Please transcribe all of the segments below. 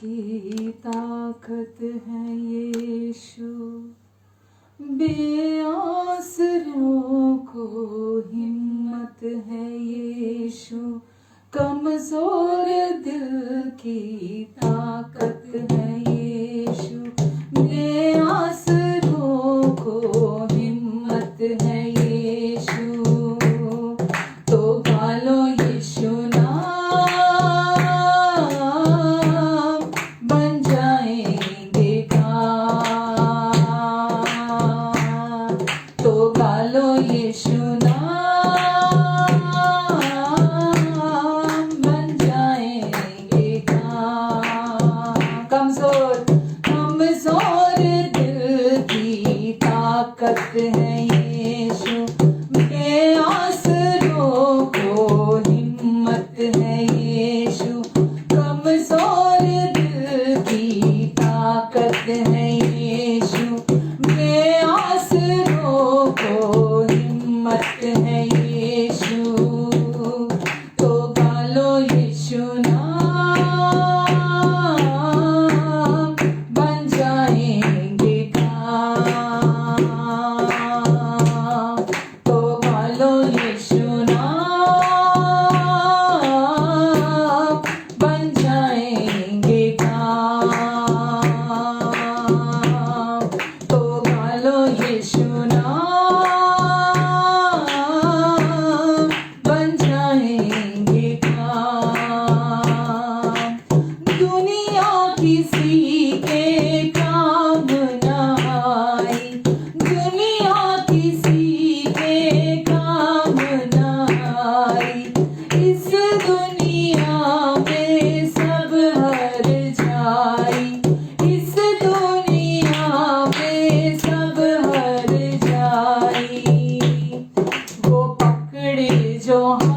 की ताकत है यीशु, बेआसरों को हिम्मत है यीशु, कमजोर दिल की ताकत है यीशु, बेआसरों को हिम्मत है यीशु। तो गालो यीशु नाम, बन जाएंगे काम। तो गालो यीशु नाम, बन जाएंगे काम। कमजोर दिल की ताकत है यीशु, बेआसरों को हिम्मत है यीशु, कमजोर दिल की ताकत है यीशु, बेआसरों को हिम्मत है यीशु। तो गालो यीशु नाम, बन जाएंगे काम। तो गालो यीशु नाम, बन जाएंगे काम। तो गालो यीशु नाम, बन जाएंगे काम। दुनिया किसी के काम न आई, दुनिया किसी के काम न आई, इस दुनिया में सब हर जाई, इस दुनिया में सब हर जाई। वो पकड़े जो हाथ,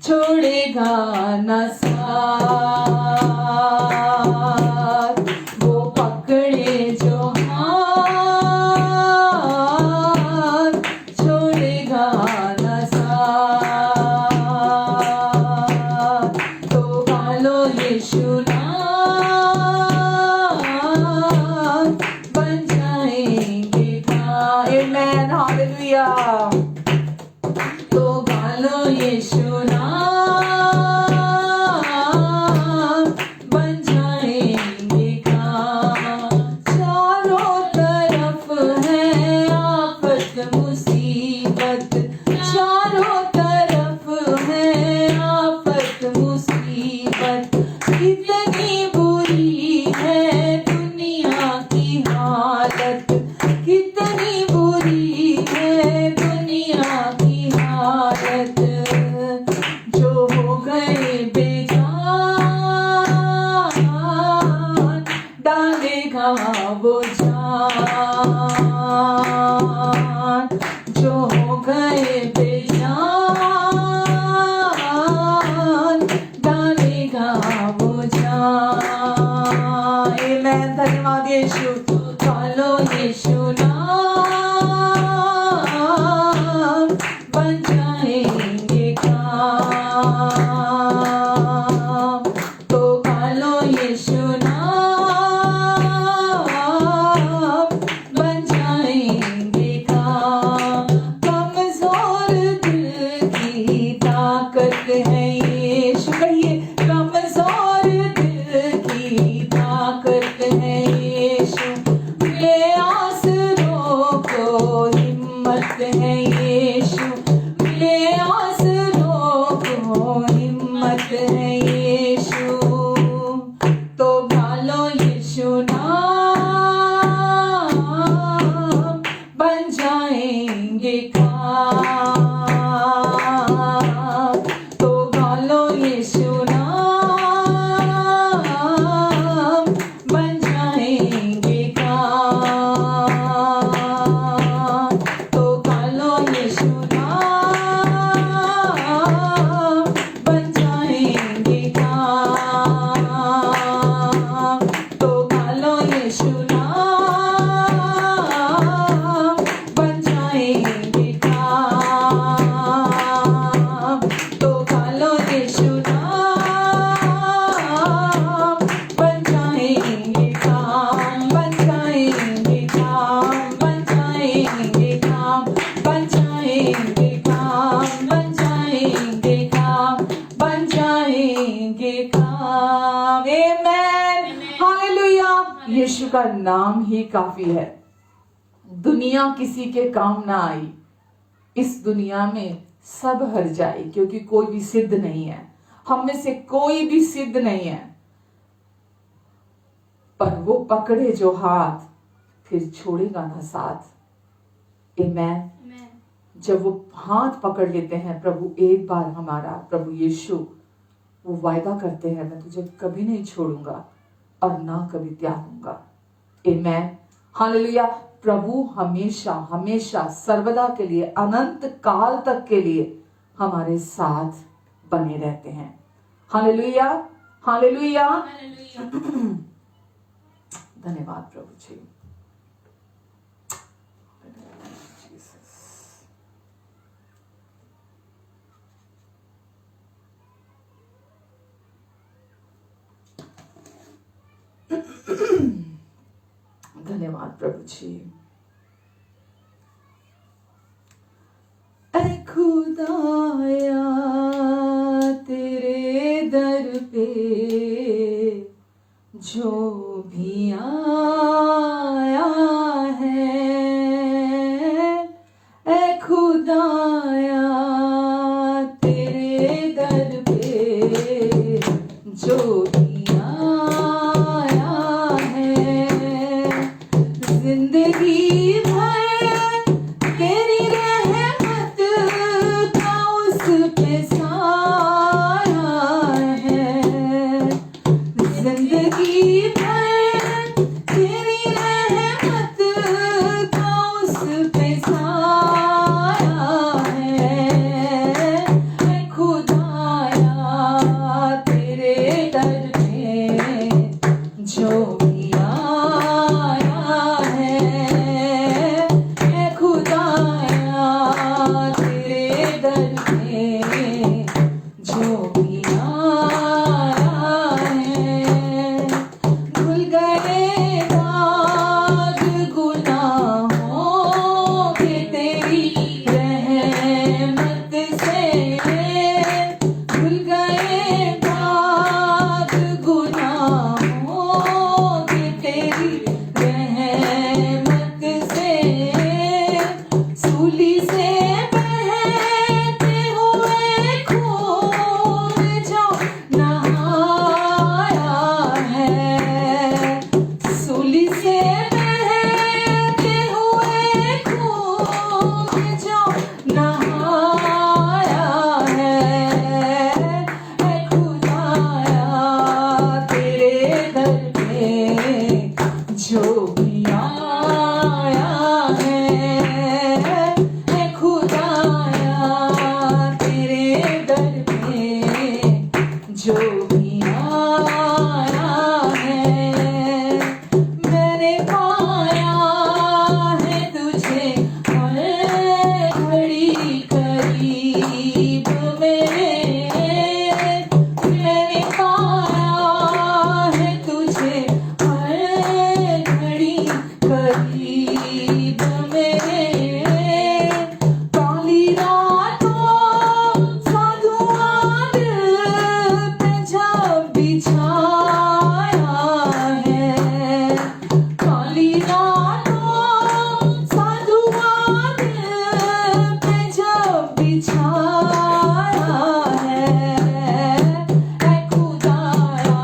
छोड़ेगा न साथ। वो पकड़े जो हाथ, छोड़ेगा न साथ। तो गालो यीशु नाम, बन जाएंगे काम। आमेन, हालेलुया। तो गालो यीशु नाम, बन जाएंगे काम। चारों तरफ है आफत मुसीबत, चारों तरफ है आफत मुसीबत, कितनी बुरी है दुनिया की हालत, कितनी बुरी है दुनिया की हालत। जो हो गए बेजान, डालेगा वो जान। जो हो गए बेजान, डालेगा वो जान। आमेन, धन्यवाद यीशु। गालो यीशु नाम, बन जाएंगे काम। तो गालो यीशु नाम, बन जाएंगे काम। कमजोर दिल की ताकत है यीशु, कहिए कमजोर दिल की ताकत है यीशु, बेआसरों को हिम्मत है यीशु, बेआसरों को हिम्मत है यीशु। तो गालो यीशु नाम, बन जाएंगे काम। तो गालो यीशु नाम, बन जाएंगे काम। तो गालो यीशु नाम, बन जाएंगे काम। तो गालो यीशु नाम, बन जाएंगे काम। तो गालो यीशु नाम, यीशु का नाम ही काफी है। दुनिया किसी के काम ना आई, इस दुनिया में सब हर जाए, क्योंकि कोई भी सिद्ध नहीं है, हम में से कोई भी सिद्ध नहीं है। पर वो पकड़े जो हाथ, फिर छोड़ेगा ना साथ। आमेन। जब वो हाथ पकड़ लेते हैं प्रभु, एक बार हमारा प्रभु यीशु वो वायदा करते हैं, मैं तुझे कभी नहीं छोड़ूंगा और ना कभी त्यागूंगा। आमेन, हालेलुया। प्रभु हमेशा हमेशा सर्वदा के लिए, अनंत काल तक के लिए हमारे साथ बने रहते हैं। Hallelujah, hallelujah. धन्यवाद प्रभु जी। धन्यवाद प्रभु जी। ऐ खुदाया तेरे दर पे जो भी आया है, ऐ खुदाया तेरे दर पे जो भी आया है, जिंदगी भर तेरी रहमत का उस पे साया है, जिंदगी भर तेरी रहमत का उस पे साया है, खुदाया तेरे दर पे जो भी आया है, खुदाया तेरे दर पे जो भी आया है, धुल गए दाग गुनाहों के तेरी रहमत से, धुल गए दाग गुनाहों के तेरी रहमत से, सूली से बहते हुए खून जो नहाया है, सूली से बहते हुए खून जो नहाया है, खुदाया तेरे दर पे जो भी आया है, खुदाया तेरे दर पे जो भी आया है, मैंने पाया है तुझे हर घड़ी करीब मेरे, मैंने पाया है तुझे हर घड़ी करीब मेरे, काली रातों साधुआं दिल पे जब बिछाया है, काली रातों साधुआं दिल पे जब बिछाया है, खुदाया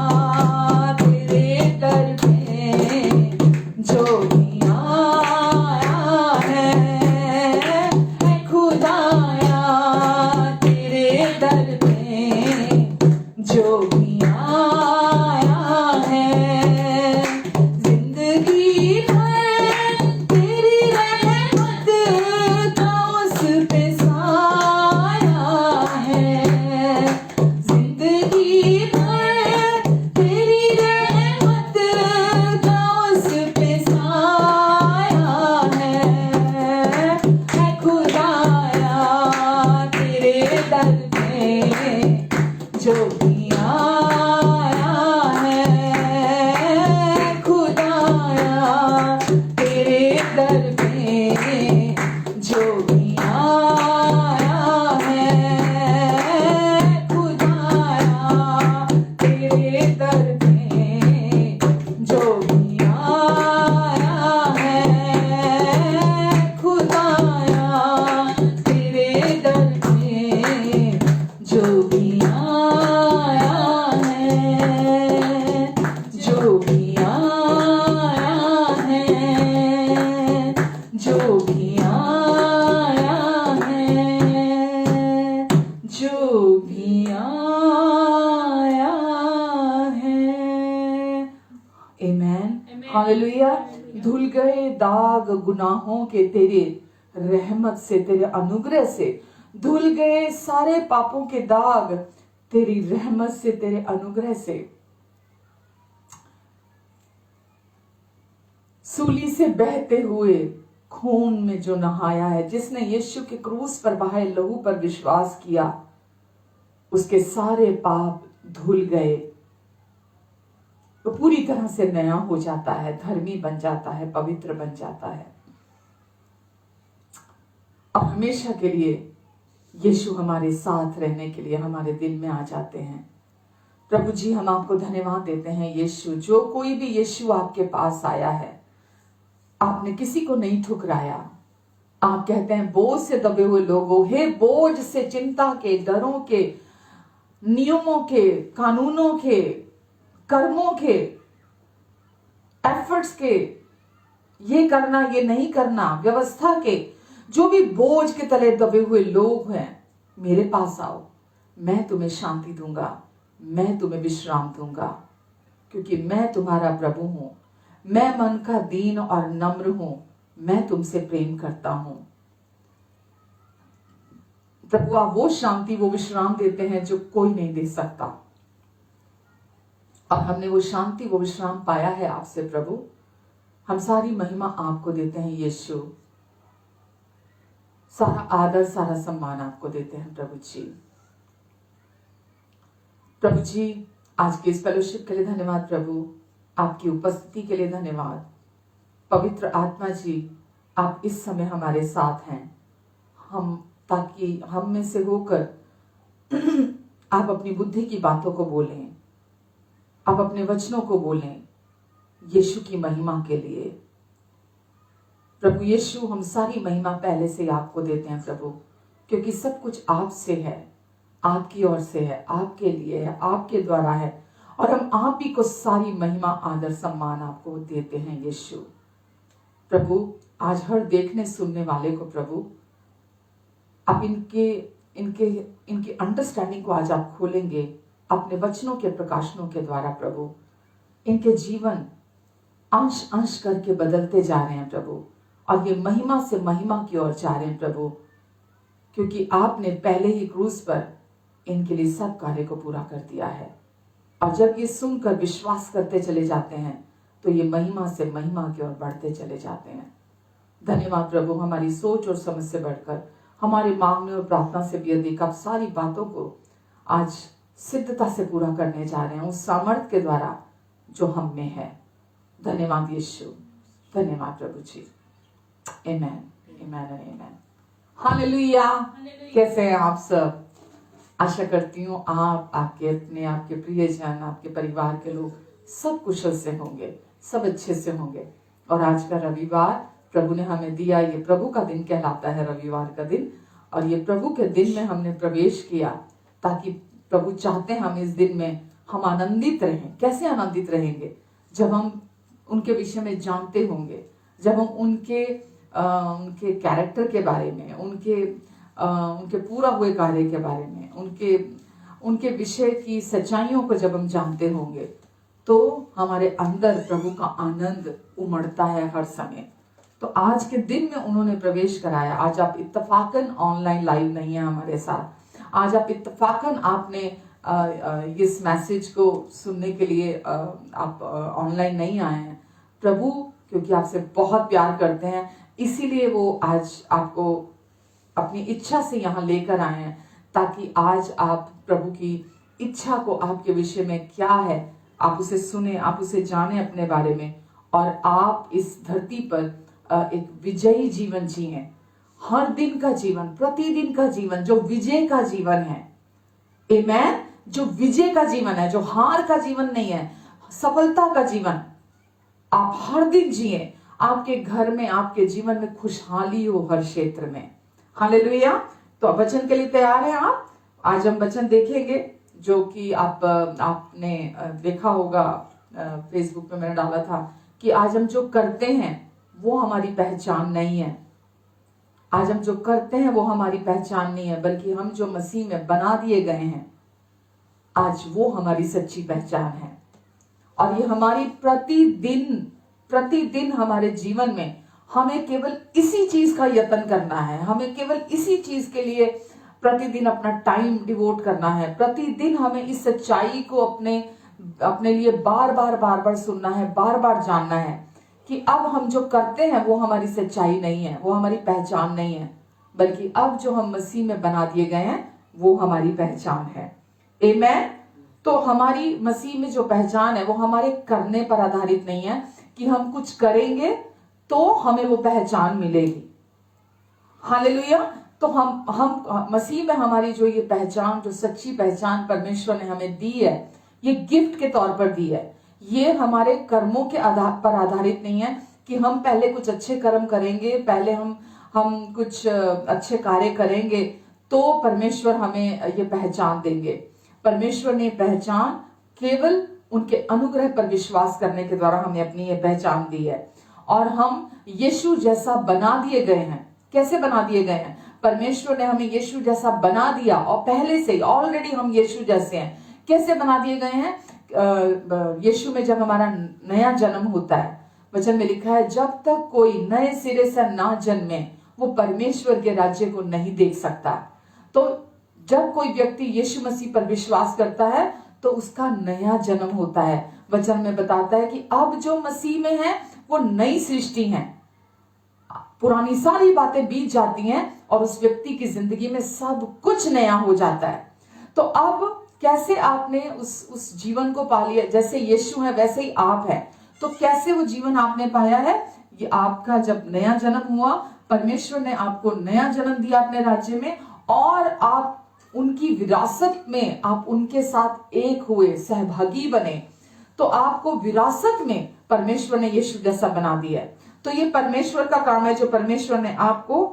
तेरे दर पे जो भी आया है, खुदाया तेरे दर पे जो भी आया है, जिंदगी भर तेरी रहमत का उस पे साया है, जिंदगी भर तेरी रहमत का उस पे साया है, खुदाया तेरे दर पे जो भी आया है, खुदाया तेरे दर पे जो भी आया है, खुदाया हालेलुया। धुल गए दाग गुनाहों के तेरे रहमत से, तेरे अनुग्रह से। धुल गए सारे पापों के दाग तेरी रहमत से, तेरे अनुग्रह से। सूली से बहते हुए खून में जो नहाया है, जिसने यीशु के क्रूस पर बहाए लहू पर विश्वास किया, उसके सारे पाप धुल गए। तो पूरी तरह से नया हो जाता है, धर्मी बन जाता है, पवित्र बन जाता है। अब हमेशा के लिए यीशु हमारे साथ रहने के लिए हमारे दिल में आ जाते हैं। प्रभु जी, हम आपको धन्यवाद देते हैं यीशु। जो कोई भी यीशु आपके पास आया है, आपने किसी को नहीं ठुकराया। आप कहते हैं बोझ से दबे हुए लोगों, हे बोझ से, चिंता के, डरों के, नियमों के, कानूनों के, कर्मों के, एफर्ट्स के, ये करना ये नहीं करना, व्यवस्था के, जो भी बोझ के तले दबे हुए लोग हैं, मेरे पास आओ। मैं तुम्हें शांति दूंगा, मैं तुम्हें विश्राम दूंगा, क्योंकि मैं तुम्हारा प्रभु हूं। मैं मन का दीन और नम्र हूं, मैं तुमसे प्रेम करता हूं। प्रभु आप वो शांति, वो विश्राम देते हैं जो कोई नहीं दे सकता। और हमने वो शांति, वो विश्राम पाया है आपसे प्रभु। हम सारी महिमा आपको देते हैं यीशु। सारा आदर, सारा सम्मान आपको देते हैं प्रभु जी। प्रभु जी, आज के इस फेलोशिप के लिए धन्यवाद प्रभु। आपकी उपस्थिति के लिए धन्यवाद। पवित्र आत्मा जी, आप इस समय हमारे साथ हैं। ताकि हम में से होकर आप अपनी बुद्धि की बातों को बोलें, आप अपने वचनों को बोलें यीशु की महिमा के लिए। प्रभु यीशु, हम सारी महिमा पहले से आपको देते हैं प्रभु, क्योंकि सब कुछ आपसे है, आपकी ओर से है, आपके लिए है, आपके द्वारा है। और हम आप ही को सारी महिमा, आदर, सम्मान आपको देते हैं यीशु। प्रभु, आज हर देखने सुनने वाले को प्रभु आप इनके अंडरस्टैंडिंग को आज आप खोलेंगे अपने वचनों के प्रकाशनों के द्वारा प्रभु। इनके जीवन अंश अंश करके बदलते जा रहे हैं प्रभु, और ये महिमा से महिमा की ओर जा रहे हैं प्रभु, क्योंकि आपने पहले ही क्रूस पर इनके लिए सब कार्य को पूरा कर दिया है। और जब ये सुनकर विश्वास करते चले जाते हैं तो ये महिमा से महिमा की ओर बढ़ते चले जाते हैं। धन्यवाद प्रभु, हमारी सोच और समझ से बढ़कर, हमारे मांगने और प्रार्थना से भी अधिक आप सारी बातों को आज सिद्धता से पूरा करने जा रहे हैं उस सामर्थ के द्वारा जो हम में है। धन्यवाद यीशु, धन्यवाद प्रभु जी। आमेन, आमेन, आमेन। हालेलुया। कैसे हैं आप सब? आशा करती हूँ आप, आपके अपने, आपके प्रियजन, आपके परिवार के लोग सब कुशल से होंगे, सब अच्छे से होंगे। और आज का रविवार प्रभु ने हमें दिया, ये प्रभु का दिन कहलाता है, रविवार का दिन। और ये प्रभु के दिन में हमने प्रवेश किया, ताकि प्रभु चाहते हैं हम इस दिन में हम आनंदित रहें। कैसे आनंदित रहेंगे? जब हम उनके विषय में जानते होंगे, जब हम उनके कैरेक्टर के बारे में, उनके पूरा हुए कार्य के बारे में, उनके विषय की सच्चाइयों को जब हम जानते होंगे, तो हमारे अंदर प्रभु का आनंद उमड़ता है हर समय। तो आज के दिन में उन्होंने प्रवेश कराया। आज आप इत्तफाकन ऑनलाइन लाइव नहीं है हमारे साथ, आज आप इत्तफाकन आपने इस मैसेज को सुनने के लिए आप ऑनलाइन नहीं आए हैं। प्रभु क्योंकि आपसे बहुत प्यार करते हैं, इसीलिए वो आज आपको अपनी इच्छा से यहाँ लेकर आए हैं, ताकि आज आप प्रभु की इच्छा को, आपके विषय में क्या है, आप उसे सुने, आप उसे जाने अपने बारे में, और आप इस धरती पर एक विजयी जीवन जिए। हर दिन का जीवन, प्रतिदिन का जीवन जो विजय का जीवन है। आमेन। जो विजय का जीवन है, जो हार का जीवन नहीं है, सफलता का जीवन आप हर दिन जिए। आपके घर में, आपके जीवन में खुशहाली हो हर क्षेत्र में। हालेलुया। तो वचन के लिए तैयार हैं आप? आज हम वचन देखेंगे जो कि आपने देखा होगा, फेसबुक पे मैंने डाला था कि आज हम जो करते हैं वो हमारी पहचान नहीं है। आज हम जो करते हैं वो हमारी पहचान नहीं है, बल्कि हम जो मसीह में बना दिए गए हैं, आज वो हमारी सच्ची पहचान है। और ये हमारी प्रतिदिन प्रतिदिन हमारे जीवन में हमें केवल इसी चीज का यत्न करना है, हमें केवल इसी चीज के लिए प्रतिदिन अपना टाइम डिवोट करना है। प्रतिदिन हमें इस सच्चाई को अपने लिए बार बार सुनना है, बार बार जानना है कि अब हम जो करते हैं वो हमारी सच्चाई नहीं है, वो हमारी पहचान नहीं है, बल्कि अब जो हम मसीह में बना दिए गए हैं वो हमारी पहचान है। आमीन। तो हमारी मसीह में जो पहचान है वो हमारे करने पर आधारित नहीं है कि हम कुछ करेंगे तो हमें वो पहचान मिलेगी। हालेलुया। तो हम मसीह में हमारी जो ये पहचान, जो सच्ची पहचान परमेश्वर ने हमें दी है, ये गिफ्ट के तौर पर दी है। ये हमारे कर्मों के पर आधारित नहीं है कि हम पहले कुछ अच्छे कर्म करेंगे, पहले हम कुछ अच्छे कार्य करेंगे तो परमेश्वर हमें ये पहचान देंगे। परमेश्वर ने पहचान केवल उनके अनुग्रह पर विश्वास करने के द्वारा हमें अपनी ये पहचान दी है, और हम यीशु जैसा बना दिए गए हैं। कैसे बना दिए गए हैं? परमेश्वर ने हमें यीशु जैसा बना दिया, और पहले से ऑलरेडी हम यीशु जैसे हैं। कैसे बना दिए गए हैं? यीशु में जब हमारा नया जन्म होता है, वचन में लिखा है जब तक कोई नए सिरे से ना जन्मे वो परमेश्वर के राज्य को नहीं देख सकता। तो जब कोई व्यक्ति यीशु मसीह पर विश्वास करता है तो उसका नया जन्म होता है। वचन में बताता है कि अब जो मसीह में है वो नई सृष्टि है, पुरानी सारी बातें बीत जाती हैं और उस व्यक्ति की जिंदगी में सब कुछ नया हो जाता है। तो अब कैसे आपने उस जीवन को पा लिया? जैसे यीशु है वैसे ही आप है। तो कैसे वो जीवन आपने पाया है? ये आपका जब नया जन्म हुआ, परमेश्वर ने आपको नया जन्म दिया अपने राज्य में, और आप उनकी विरासत में आप उनके साथ एक हुए, सहभागी बने। तो आपको विरासत में परमेश्वर ने यीशु जैसा बना दिया है। तो ये परमेश्वर का काम है, जो परमेश्वर ने आपको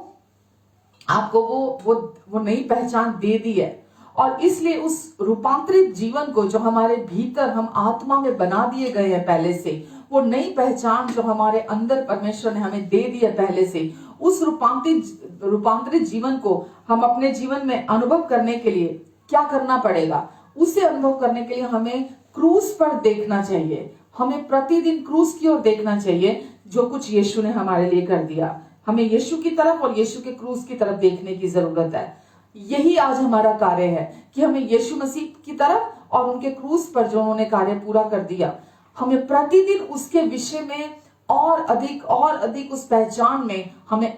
वो नई पहचान दे दी है। और इसलिए उस रूपांतरित जीवन को जो हमारे भीतर हम आत्मा में बना दिए गए हैं पहले से, वो नई पहचान जो हमारे अंदर परमेश्वर ने हमें दे दी है पहले से, उस रूपांतरित जीवन को हम अपने जीवन में अनुभव करने के लिए क्या करना पड़ेगा? उसे अनुभव करने के लिए हमें क्रूस पर देखना चाहिए। हमें प्रतिदिन क्रूस की ओर देखना चाहिए, जो कुछ यीशु ने हमारे लिए कर दिया। हमें यीशु की तरफ और यीशु के क्रूस की तरफ देखने की जरूरत है। यही आज हमारा कार्य है कि हमें यीशु मसीह की तरफ और उनके क्रूस पर जो उन्होंने कार्य पूरा कर दिया, हमें प्रतिदिन उसके विषय में और अधिक उस पहचान में हमें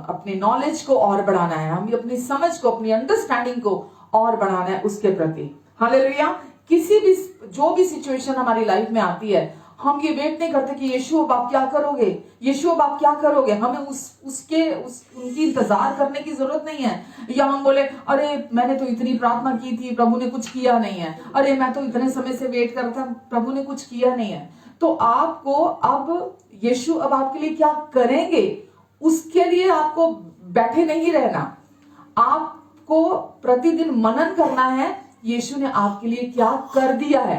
अपने नॉलेज को और बढ़ाना है, हमें अपनी समझ को, अपनी अंडरस्टैंडिंग को और बढ़ाना है उसके प्रति। हालेलुया। किसी भी जो भी सिचुएशन हमारी लाइफ में आती है, हम ये वेट नहीं करते कि यीशु अब आप क्या करोगे, यीशु अब आप क्या करोगे। हमें उनकी इंतजार करने की जरूरत नहीं है, या हम बोले अरे मैंने तो इतनी प्रार्थना की थी, प्रभु ने कुछ किया नहीं है, अरे मैं तो इतने समय से वेट कर रहा था, प्रभु ने कुछ किया नहीं है। तो आपको अब यीशु अब आपके लिए क्या करेंगे, उसके लिए आपको बैठे नहीं रहना। आपको प्रतिदिन मनन करना है यीशु ने आपके लिए क्या कर दिया है,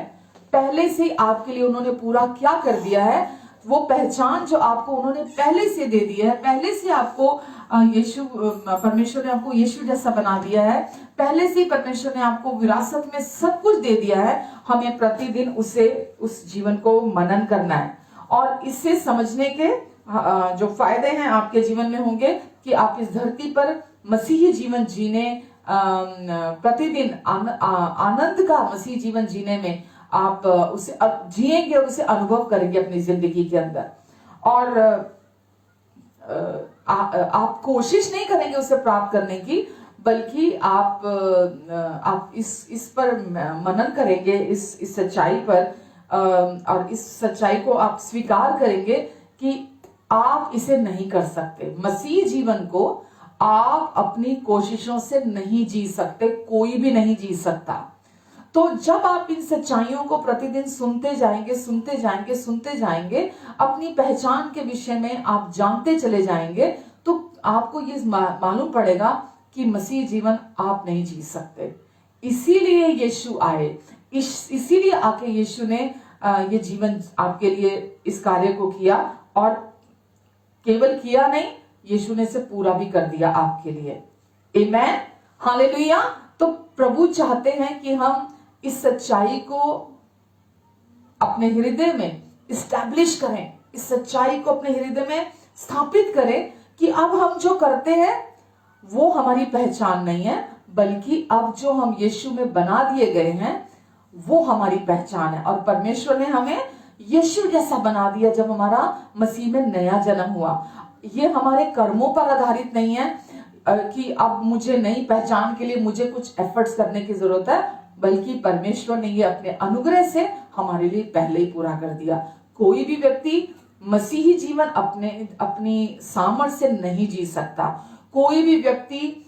पहले से आपके लिए उन्होंने पूरा क्या कर दिया है। वो पहचान जो आपको उन्होंने पहले से दे दी है, पहले से आपको परमेश्वर ने आपको यीशु जैसा बना दिया है, पहले से परमेश्वर ने आपको विरासत में सब कुछ दे दिया है। हमें प्रतिदिन उस जीवन को मनन करना है, और इससे समझने के जो फायदे हैं आपके जीवन में होंगे कि आप इस धरती पर मसीही जीवन जीने, प्रतिदिन आनंद का मसीही जीवन जीने में आप उसे जिएंगे और उसे अनुभव करेंगे अपनी जिंदगी के अंदर। और आप कोशिश नहीं करेंगे उसे प्राप्त करने की, बल्कि आप इस पर मनन करेंगे, इस सच्चाई पर, और इस सच्चाई को आप स्वीकार करेंगे कि आप इसे नहीं कर सकते। मसीह जीवन को आप अपनी कोशिशों से नहीं जी सकते, कोई भी नहीं जी सकता। तो जब आप इन सच्चाइयों को प्रतिदिन सुनते जाएंगे, अपनी पहचान के विषय में आप जानते चले जाएंगे, तो आपको ये मालूम पड़ेगा कि मसीह जीवन आप नहीं जी सकते। इसीलिए यीशु आए, इसीलिए आके यीशु ने ये जीवन आपके लिए इस कार्य को किया, और केवल किया नहीं, यीशु ने इसे पूरा भी कर दिया आपके लिए। आमेन, हालेलुया। तो प्रभु चाहते हैं कि हम इस सच्चाई को अपने हृदय में इस्टेब्लिश करें, इस सच्चाई को अपने हृदय में स्थापित करें कि अब हम जो करते हैं वो हमारी पहचान नहीं है, बल्कि अब जो हम यीशु में बना दिए गए हैं वो हमारी पहचान है। और परमेश्वर ने हमें यीशु जैसा बना दिया जब हमारा मसीह में नया जन्म हुआ। ये हमारे कर्मों पर आधारित नहीं है कि अब मुझे नई पहचान के लिए मुझे कुछ एफर्ट्स करने की जरूरत है, बल्कि परमेश्वर ने ये अपने अनुग्रह से हमारे लिए पहले ही पूरा कर दिया। कोई भी व्यक्ति मसीही जीवन अपनी सामर्थ्य से नहीं जी सकता। कोई भी व्यक्ति,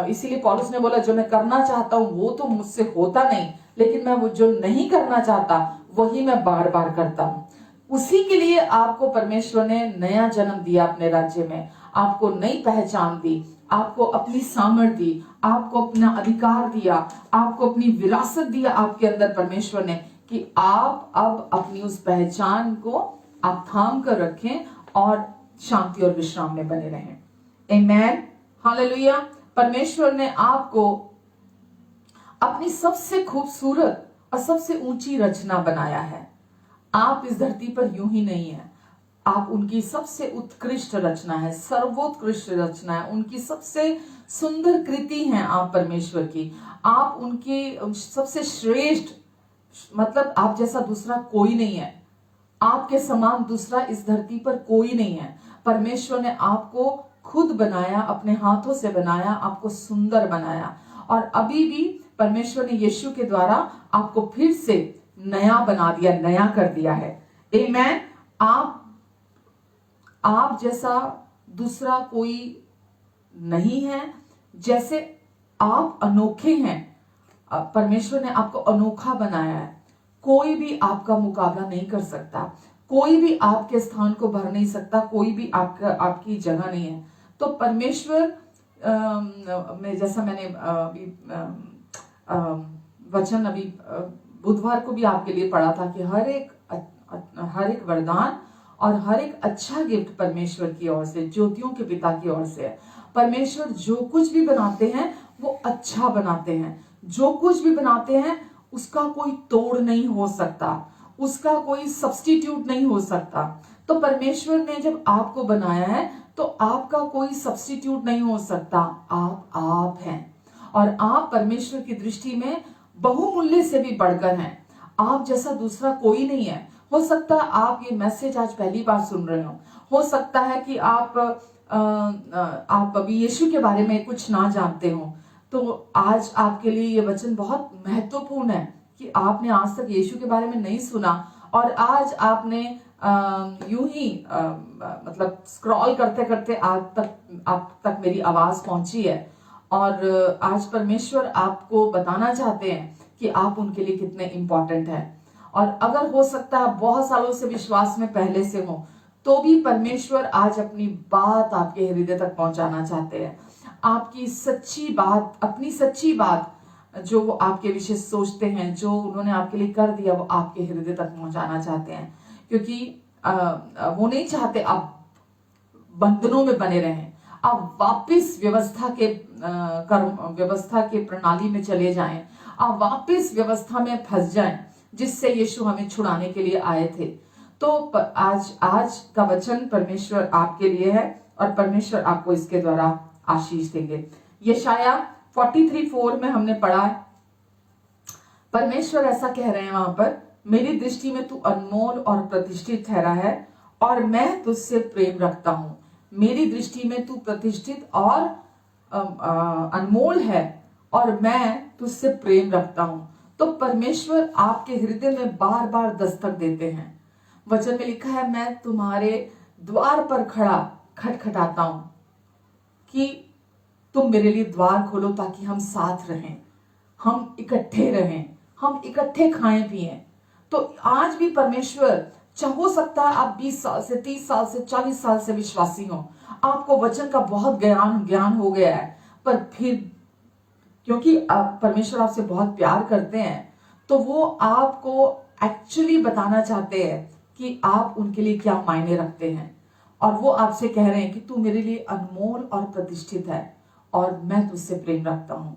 इसीलिए पौलुस ने बोला जो मैं करना चाहता हूं वो तो मुझसे होता नहीं, लेकिन मैं वो जो नहीं करना चाहता वही मैं बार बार करता हूं। उसी के लिए आपको परमेश्वर ने नया जन्म दिया अपने राज्य में, आपको नई पहचान दी, आपको अपनी सामर्थ्य दी, आपको अपना अधिकार दिया, आपको अपनी विरासत दिया आपके अंदर परमेश्वर ने, कि आप अब अपनी उस पहचान को आप थाम कर रखें और शांति और विश्राम में बने रहें। आमेन, हालेलुया। परमेश्वर ने आपको अपनी सबसे खूबसूरत और सबसे ऊंची रचना बनाया है। आप इस धरती पर यूं ही नहीं है, आप उनकी सबसे उत्कृष्ट रचना है, सर्वोत्कृष्ट रचना है, उनकी सबसे सुंदर कृति है आप परमेश्वर की। आप उनकी सबसे श्रेष्ठ, मतलब आप जैसा दूसरा कोई नहीं है, आपके समान दूसरा इस धरती पर कोई नहीं है। परमेश्वर ने आपको खुद बनाया, अपने हाथों से बनाया, आपको सुंदर बनाया, और अभी भी परमेश्वर ने यीशु के द्वारा आपको फिर से नया बना दिया, नया कर दिया है। आमेन। आप जैसा दूसरा कोई नहीं है, जैसे आप अनोखे हैं, परमेश्वर ने आपको अनोखा बनाया है। कोई भी आपका मुकाबला नहीं कर सकता, कोई भी आपके स्थान को भर नहीं सकता, कोई भी आपकी जगह नहीं है। तो परमेश्वर में, जैसा मैंने वचन अभी बुधवार को भी आपके लिए पढ़ा था कि हर एक वरदान और हर एक अच्छा गिफ्ट परमेश्वर की ओर से, ज्योतियों के पिता की ओर से है। परमेश्वर जो कुछ भी बनाते हैं वो अच्छा बनाते हैं। जो कुछ भी बनाते हैं उसका कोई तोड़ नहीं हो सकता, उसका कोई सब्स्टिट्यूट नहीं हो सकता। तो परमेश्वर ने जब आपको बनाया है तो आपका कोई सब्स्टिट्यूट नहीं हो सकता। आप हैं, और आप परमेश्वर की दृष्टि में बहुमूल्य से भी बढ़कर हैं। आप जैसा दूसरा कोई नहीं है। हो सकता है आप ये मैसेज आज पहली बार सुन रहे हो सकता है कि आप अभी यीशु के बारे में कुछ ना जानते हो, तो आज आपके लिए ये वचन बहुत महत्वपूर्ण है कि आपने आज तक यीशु के बारे में नहीं सुना, और आज आपने यूं ही मतलब स्क्रॉल करते करते आप तक मेरी आवाज पहुंची है, और आज परमेश्वर आपको बताना चाहते हैं कि आप उनके लिए कितने इंपॉर्टेंट हैं। और अगर हो सकता है बहुत सालों से विश्वास में पहले से हो, तो भी परमेश्वर आज अपनी बात आपके हृदय तक पहुंचाना चाहते हैं। आपकी सच्ची बात, अपनी सच्ची बात जो वो आपके विषय सोचते हैं, जो उन्होंने आपके लिए कर दिया, वो आपके हृदय तक पहुंचाना चाहते हैं। क्योंकि वो नहीं चाहते आप बंधनों में बने रहें, आप वापस व्यवस्था के प्रणाली में चले जाएं, आप वापस व्यवस्था में फंस जाएं, जिससे यीशु हमें छुड़ाने के लिए आए थे। तो आज का वचन परमेश्वर आपके लिए है, और परमेश्वर आपको इसके द्वारा आशीष देंगे। यशाया 43:4 में हमने पढ़ा, परमेश्वर ऐसा कह रहे हैं वहां पर, मेरी दृष्टि में तू अनमोल और प्रतिष्ठित ठहरा है, और मैं तुझसे प्रेम रखता हूं। मेरी दृष्टि में तू प्रतिष्ठित और अनमोल है, और मैं तुझसे प्रेम रखता हूं। तो परमेश्वर आपके हृदय में बार बार दस्तक देते हैं। वचन में लिखा है, मैं तुम्हारे द्वार पर खड़ा खटखटाता हूं कि तुम मेरे लिए द्वार खोलो, ताकि हम साथ रहें, हम इकट्ठे रहें, हम इकट्ठे खाएं पिएं। तो आज भी परमेश्वर, हो सकता है आप 20 साल से, 30 साल से, 40 साल से विश्वासी हो, आपको वचन का बहुत ज्ञान हो गया है, पर फिर क्योंकि परमेश्वर आपसे बहुत प्यार करते हैं, तो वो आपको एक्चुअली बताना चाहते हैं कि आप उनके लिए क्या मायने रखते हैं। और वो आपसे कह रहे हैं कि तू मेरे लिए अनमोल और प्रतिष्ठित है, और मैं तुझसे प्रेम रखता हूं।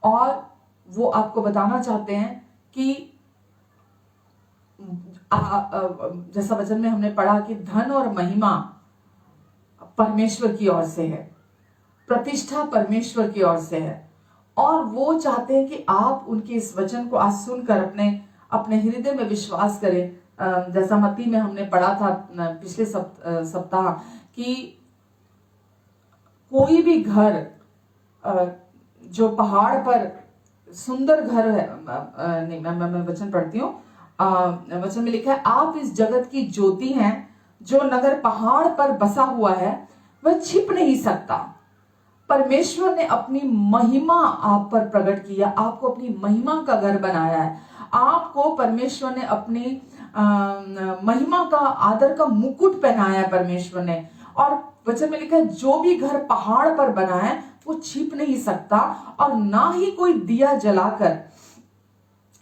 और वो आपको बताना चाहते हैं कि जैसा वचन में हमने पढ़ा कि धन और महिमा परमेश्वर की ओर से है, प्रतिष्ठा परमेश्वर की ओर से है, और वो चाहते हैं कि आप उनके इस वचन को आज सुनकर अपने हृदय में विश्वास करें। जैसा मत्ती में हमने पढ़ा था पिछले सप्ताह कि कोई भी घर जो पहाड़ पर सुंदर घर है, नहीं मैं वचन पढ़ती हूँ। वचन में लिखा है, आप इस जगत की ज्योति हैं, जो नगर पहाड़ पर बसा हुआ है वह छिप नहीं सकता। परमेश्वर ने अपनी महिमा आप पर प्रकट किया, आपको अपनी महिमा का घर बनाया है, आपको परमेश्वर ने अपनी महिमा का आदर का मुकुट पहनाया है परमेश्वर ने। और वचन में लिखा है, जो भी घर पहाड़ पर बना है वो छिप नहीं सकता, और ना ही कोई दिया जलाकर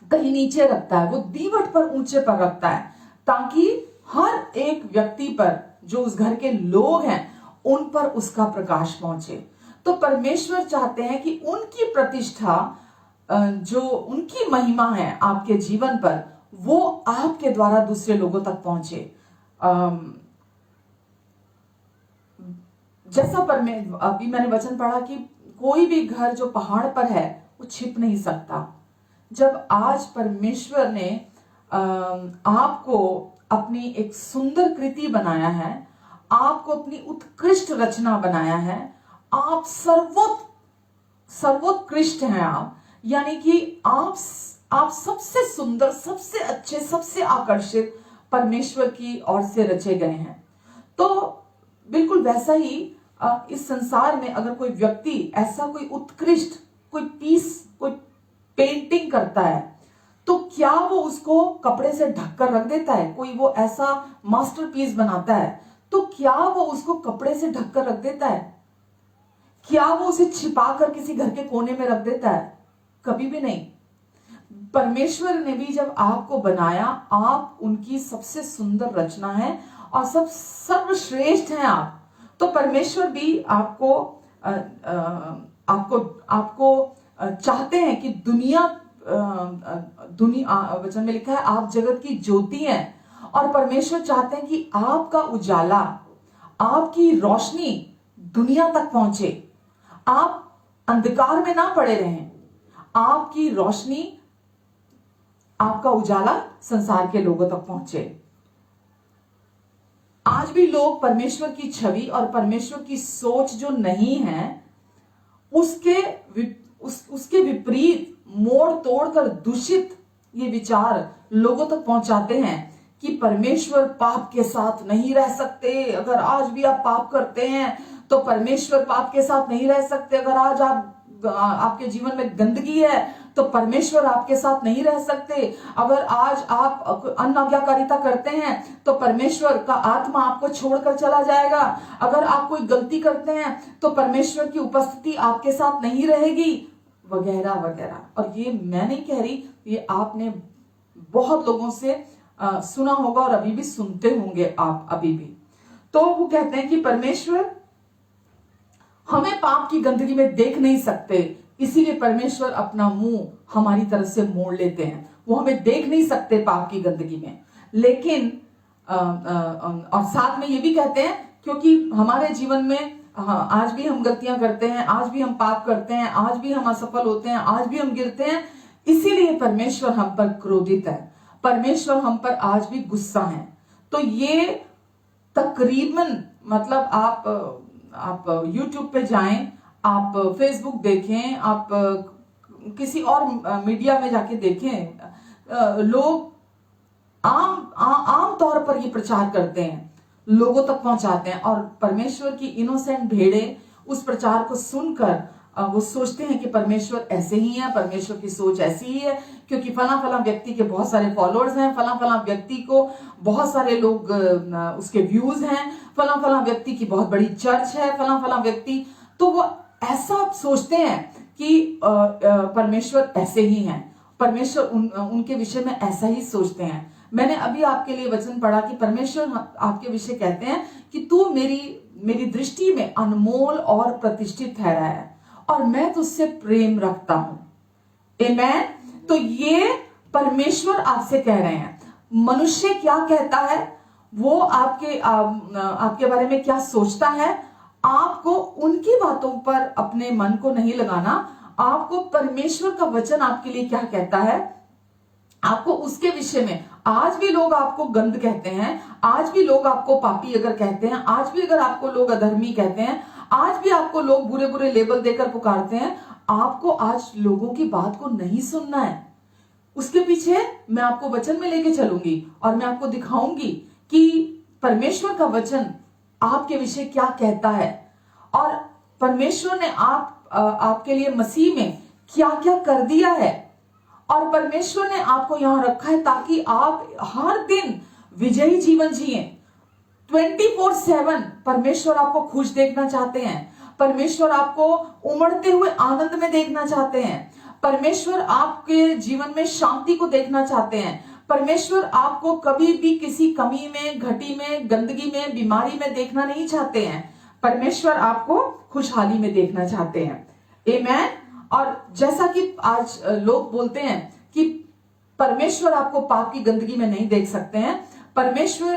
कहीं नीचे रखता है, वो दीवट पर ऊंचे पर रखता है, ताकि हर एक व्यक्ति पर, जो उस घर के लोग हैं, उन पर उसका प्रकाश पहुंचे। तो परमेश्वर चाहते हैं कि उनकी प्रतिष्ठा, जो उनकी महिमा है आपके जीवन पर, वो आपके द्वारा दूसरे लोगों तक पहुंचे। जैसा अभी मैंने वचन पढ़ा कि कोई भी घर जो पहाड़ पर है वो छिप नहीं सकता। जब आज परमेश्वर ने आपको अपनी एक सुंदर कृति बनाया है, आपको अपनी उत्कृष्ट रचना बनाया है, आप सर्वोत्कृष्ट हैं आप, यानी कि आप सबसे सुंदर, सबसे अच्छे, सबसे आकर्षित परमेश्वर की ओर से रचे गए हैं। तो बिल्कुल वैसा ही इस संसार में अगर कोई व्यक्ति ऐसा कोई उत्कृष्ट कोई पीस, कोई पेंटिंग करता है, तो क्या वो उसको कपड़े से ढककर रख देता है? कोई वो ऐसा मास्टरपीस बनाता है तो क्या वो उसको कपड़े से ढककर रख देता है? क्या वो उसे छिपाकर किसी घर के कोने में रख देता है? कभी भी नहीं। परमेश्वर ने भी जब आपको बनाया, आप उनकी सबसे सुंदर रचना है और सर्वश्रेष्ठ हैं आप। तो परमेश्वर भी आपको चाहते हैं कि दुनिया वचन में लिखा है, आप जगत की ज्योति हैं, और परमेश्वर चाहते हैं कि आपका उजाला, आपकी रोशनी दुनिया तक पहुंचे, आप अंधकार में ना पड़े रहें, आपकी रोशनी, आपका उजाला संसार के लोगों तक पहुंचे। आज भी लोग परमेश्वर की छवि और परमेश्वर की सोच जो नहीं है, उसके विपरीत मोड़ तोड़कर दूषित ये विचार लोगों तक पहुंचाते हैं कि परमेश्वर पाप के साथ नहीं रह सकते। अगर आज भी आप पाप करते हैं तो परमेश्वर पाप के साथ नहीं रह सकते। अगर आज आपके जीवन में गंदगी है तो परमेश्वर आपके साथ नहीं रह सकते। अगर आज आप अनाज्ञाकारिता करते हैं तो परमेश्वर का आत्मा आपको छोड़कर चला जाएगा। अगर आप कोई गलती करते हैं तो परमेश्वर की उपस्थिति आपके साथ नहीं रहेगी, वगैरह वगैरह। और ये मैं नहीं कह रही, ये आपने बहुत लोगों से सुना होगा और अभी भी सुनते होंगे आप अभी भी। तो वो कहते हैं कि परमेश्वर हमें पाप की गंदगी में देख नहीं सकते, इसीलिए परमेश्वर अपना मुंह हमारी तरफ से मोड़ लेते हैं। वो हमें देख नहीं सकते पाप की गंदगी में, लेकिन और साथ में ये भी कहते हैं क्योंकि हमारे जीवन में आज भी हम गलतियां करते हैं, आज भी हम पाप करते हैं, आज भी हम असफल होते हैं, आज भी हम गिरते हैं, इसीलिए परमेश्वर हम पर क्रोधित है, परमेश्वर हम पर आज भी गुस्सा है। तो ये तकरीबन मतलब आप YouTube पे जाएं, आप Facebook देखें, आप किसी और मीडिया में जाके देखें, लोग आम तौर पर ये प्रचार करते हैं, लोगों तक पहुंचाते हैं, और परमेश्वर की इनोसेंट भेड़ें उस प्रचार को सुनकर वो सोचते हैं कि परमेश्वर ऐसे ही है, परमेश्वर की सोच ऐसी ही है, क्योंकि फला व्यक्ति के बहुत सारे फॉलोअर्स हैं, फला व्यक्ति को बहुत सारे लोग उसके व्यूज हैं, फला व्यक्ति की बहुत बड़ी चर्च है, फला व्यक्ति, तो वो ऐसा सोचते हैं कि परमेश्वर ऐसे ही हैं, परमेश्वर उनके विषय में ऐसा ही सोचते हैं। मैंने अभी आपके लिए वचन पढ़ा कि परमेश्वर आपके विषय कहते हैं कि तू मेरी दृष्टि में अनमोल और प्रतिष्ठित ठहरा है और मैं तुझसे प्रेम रखता हूं। आमेन। तो ये परमेश्वर आपसे कह रहे हैं। मनुष्य क्या कहता है, वो आपके बारे में क्या सोचता है, आपको उनकी बातों पर अपने मन को नहीं लगाना। आपको परमेश्वर का वचन आपके लिए क्या कहता है, आपको उसके विषय में। आज भी लोग आपको गंद कहते हैं, आज भी लोग आपको पापी अगर कहते हैं, आज भी अगर आपको लोग अधर्मी कहते हैं, आज भी आपको लोग बुरे बुरे लेबल देकर पुकारते हैं, आपको आज लोगों की बात को नहीं सुनना है। उसके पीछे मैं आपको वचन में लेके चलूंगी और मैं आपको दिखाऊंगी कि परमेश्वर का वचन आपके विषय क्या कहता है, और परमेश्वर ने आपके लिए मसीह में क्या क्या कर दिया है, और परमेश्वर ने आपको यहां रखा है ताकि आप हर दिन विजयी जीवन जिए। 24/7 परमेश्वर आपको खुश देखना चाहते हैं, परमेश्वर आपको उमड़ते हुए आनंद में देखना चाहते हैं, परमेश्वर आपके जीवन में शांति को देखना चाहते हैं, परमेश्वर आपको कभी भी किसी कमी में, घटी में, गंदगी में, बीमारी में देखना नहीं चाहते हैं। परमेश्वर आपको खुशहाली में देखना चाहते हैं। आमीन। और जैसा कि आज लोग बोलते हैं कि परमेश्वर आपको पाप की गंदगी में नहीं देख सकते हैं, परमेश्वर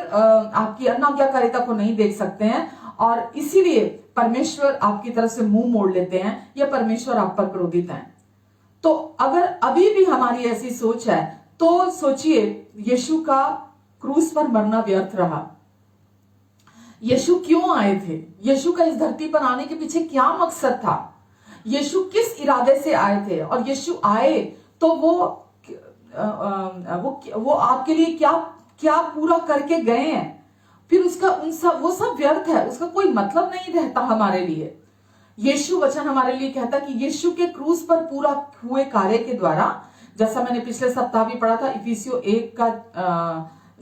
आपकी अनाज्ञाकारिता को नहीं देख सकते हैं, और इसीलिए परमेश्वर आपकी तरफ से मुंह मोड़ लेते हैं, या परमेश्वर आप पर क्रोधित हैं। तो अगर अभी भी हमारी ऐसी सोच है तो सोचिए, यीशु का क्रूस पर मरना व्यर्थ रहा। यीशु क्यों आए थे, यीशु का इस धरती पर आने के पीछे क्या मकसद था, यीशु किस इरादे से आए थे, और यीशु आए तो वो आपके लिए क्या क्या पूरा करके गए हैं। फिर उसका वो सब व्यर्थ है, उसका कोई मतलब नहीं रहता हमारे लिए। यीशु वचन हमारे लिए कहता कि यीशु के क्रूस पर पूरा हुए कार्य के द्वारा, जैसा मैंने पिछले सप्ताह भी पढ़ा था, इफिसियों 1 का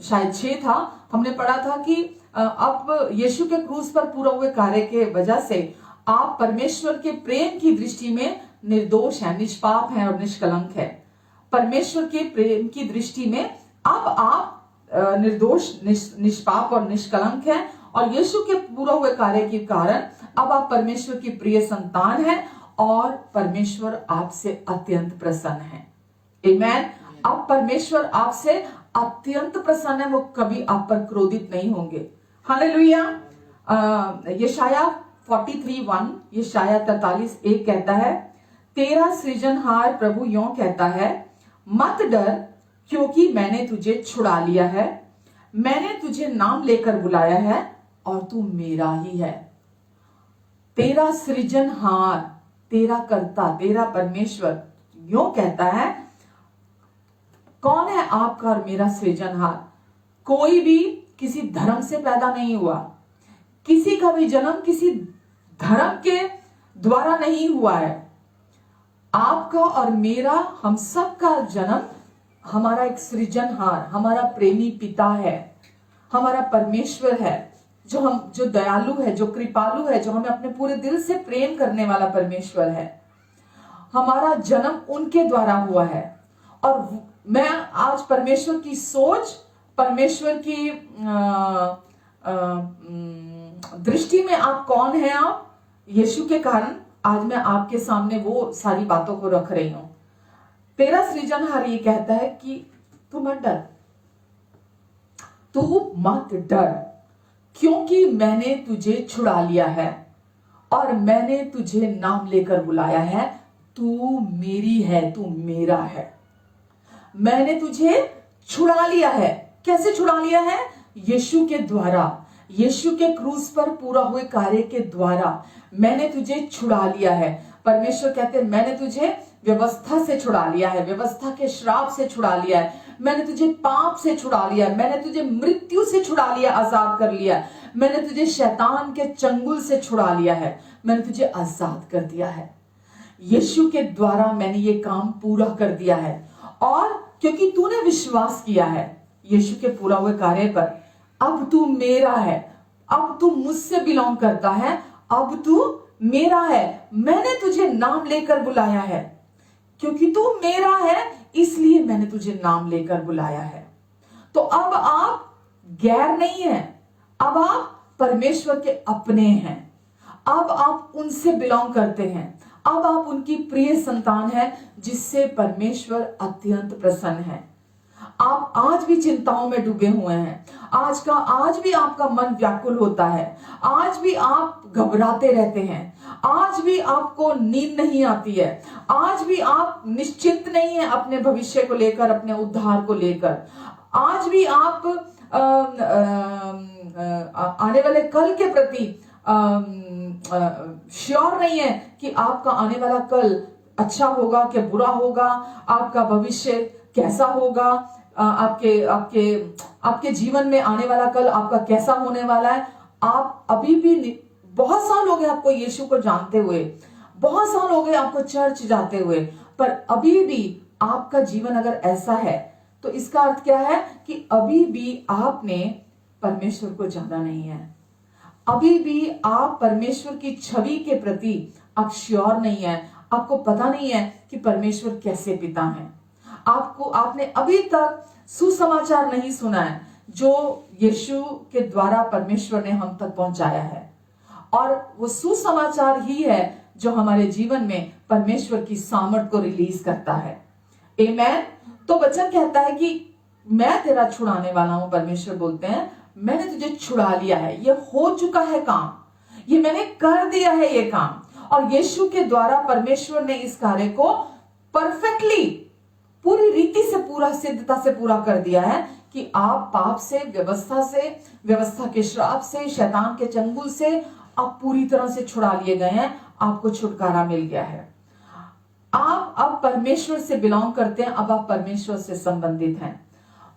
शायद 6 था, हमने पढ़ा था कि अब यीशु के क्रूस पर पूरा हुए कार्य के वजह से आप परमेश्वर के प्रेम की दृष्टि में निर्दोष हैं, निष्पाप हैं और निष्कलंक है। परमेश्वर के प्रेम की दृष्टि में अब आप निर्दोष, निष्पाप और निष्कलंक हैं, और यीशु के पूरा हुए कार्य के कारण अब आप परमेश्वर की प्रिय संतान हैं, और परमेश्वर आपसे अत्यंत प्रसन्न है। आमीन। अब परमेश्वर आपसे अत्यंत प्रसन्न है, वो कभी आप पर क्रोधित नहीं होंगे। हालेलुया। यशाया 43:1, यशाया 43:1 कहता है, तेरा सृजनहार प्रभु यों कहता है, मत डर, क्योंकि मैंने तुझे छुड़ा लिया है, मैंने तुझे नाम लेकर बुलाया है, और तू मेरा ही है। तेरा सृजनहार, तेरा कर्ता, तेरा परमेश्वर यों कहता है। कौन है आपका और मेरा सृजनहार? कोई भी किसी धर्म से पैदा नहीं हुआ, किसी का भी जन्म किसी धर्म के द्वारा नहीं हुआ है। आपका और मेरा, हम सब का जन्म हमारा एक सृजनहार, हमारा प्रेमी पिता है, हमारा परमेश्वर है, जो दयालु है, जो कृपालु है, जो हमें अपने पूरे दिल से प्रेम करने वाला परमेश्वर है। हमारा जन्म उनके द्वारा हुआ है। और मैं आज परमेश्वर की सोच, परमेश्वर की दृष्टि में आप कौन है, आप यीशु के कारण आज मैं आपके सामने वो सारी बातों को रख रही हूं। तेरा सृजनहार ये कहता है कि तू मत डर, तू मत डर, क्योंकि मैंने तुझे छुड़ा लिया है और मैंने तुझे नाम लेकर बुलाया है। तू मेरी है, तू मेरा है। मैंने तुझे छुड़ा लिया है। कैसे छुड़ा लिया है? यीशु के द्वारा, यीशु के क्रूस पर पूरा हुए कार्य के द्वारा मैंने तुझे छुड़ा लिया है। परमेश्वर कहते हैं, मैंने तुझे व्यवस्था से छुड़ा लिया है, व्यवस्था के श्राप से छुड़ा लिया है, मैंने तुझे पाप से छुड़ा लिया, मैंने तुझे मृत्यु से छुड़ा लिया, आजाद कर लिया, मैंने तुझे शैतान के चंगुल से छुड़ा लिया है, मैंने तुझे आजाद कर दिया है। यीशु के द्वारा मैंने ये काम पूरा कर दिया है। और क्योंकि तूने विश्वास किया है यीशु के पूरा हुए कार्य पर, अब तू मेरा है, अब तू मुझसे बिलोंग करता है, अब तू मेरा है। मैंने तुझे नाम लेकर बुलाया है, क्योंकि तू मेरा है इसलिए मैंने तुझे नाम लेकर बुलाया है। तो अब आप गैर नहीं हैं, अब आप परमेश्वर के अपने हैं, अब आप उनसे बिलोंग करते हैं, अब आप उनकी प्रिय संतान हैं, जिससे परमेश्वर अत्यंत प्रसन्न है। आप आज भी चिंताओं में डूबे हुए हैं, आज भी आपका मन व्याकुल होता है, आज भी आप घबराते रहते हैं, आज भी आपको नींद नहीं आती है, आज भी आप निश्चिंत नहीं है अपने भविष्य को लेकर, अपने उद्धार को लेकर, आज भी आप आने वाले कल के प्रति श्योर नहीं है कि आपका आने वाला कल अच्छा होगा कि बुरा होगा, आपका भविष्य कैसा होगा, आपके आपके आपके जीवन में आने वाला कल आपका कैसा होने वाला है। आप अभी भी, बहुत साल हो गए आपको यीशु को जानते हुए, बहुत साल हो गए आपको चर्च जाते हुए, पर अभी भी आपका जीवन अगर ऐसा है तो इसका अर्थ क्या है कि अभी भी आपने परमेश्वर को जाना नहीं है, अभी भी आप परमेश्वर की छवि के प्रति आप श्योर नहीं है, आपको पता नहीं है कि परमेश्वर कैसे पिता है। आपने अभी तक सुसमाचार नहीं सुना है जो यीशु के द्वारा परमेश्वर ने हम तक पहुंचाया है, और वो सुसमाचार ही है जो हमारे जीवन में परमेश्वर की सामर्थ को रिलीज करता है। आमेन। तो वचन कहता है कि मैं तेरा छुड़ाने वाला हूं, परमेश्वर बोलते हैं मैंने तुझे छुड़ा लिया है, ये हो चुका है काम, ये मैंने कर दिया है ये काम। और यीशु के द्वारा परमेश्वर ने इस कार्य को परफेक्टली, पूरी रीति से, पूरा सिद्धता से पूरा कर दिया है कि आप पाप से, व्यवस्था के श्राप से, शैतान के चंगुल से आप पूरी तरह से छुड़ा लिए गए हैं, आपको छुटकारा मिल गया है। आप अब परमेश्वर से बिलोंग करते हैं, अब आप परमेश्वर से संबंधित हैं।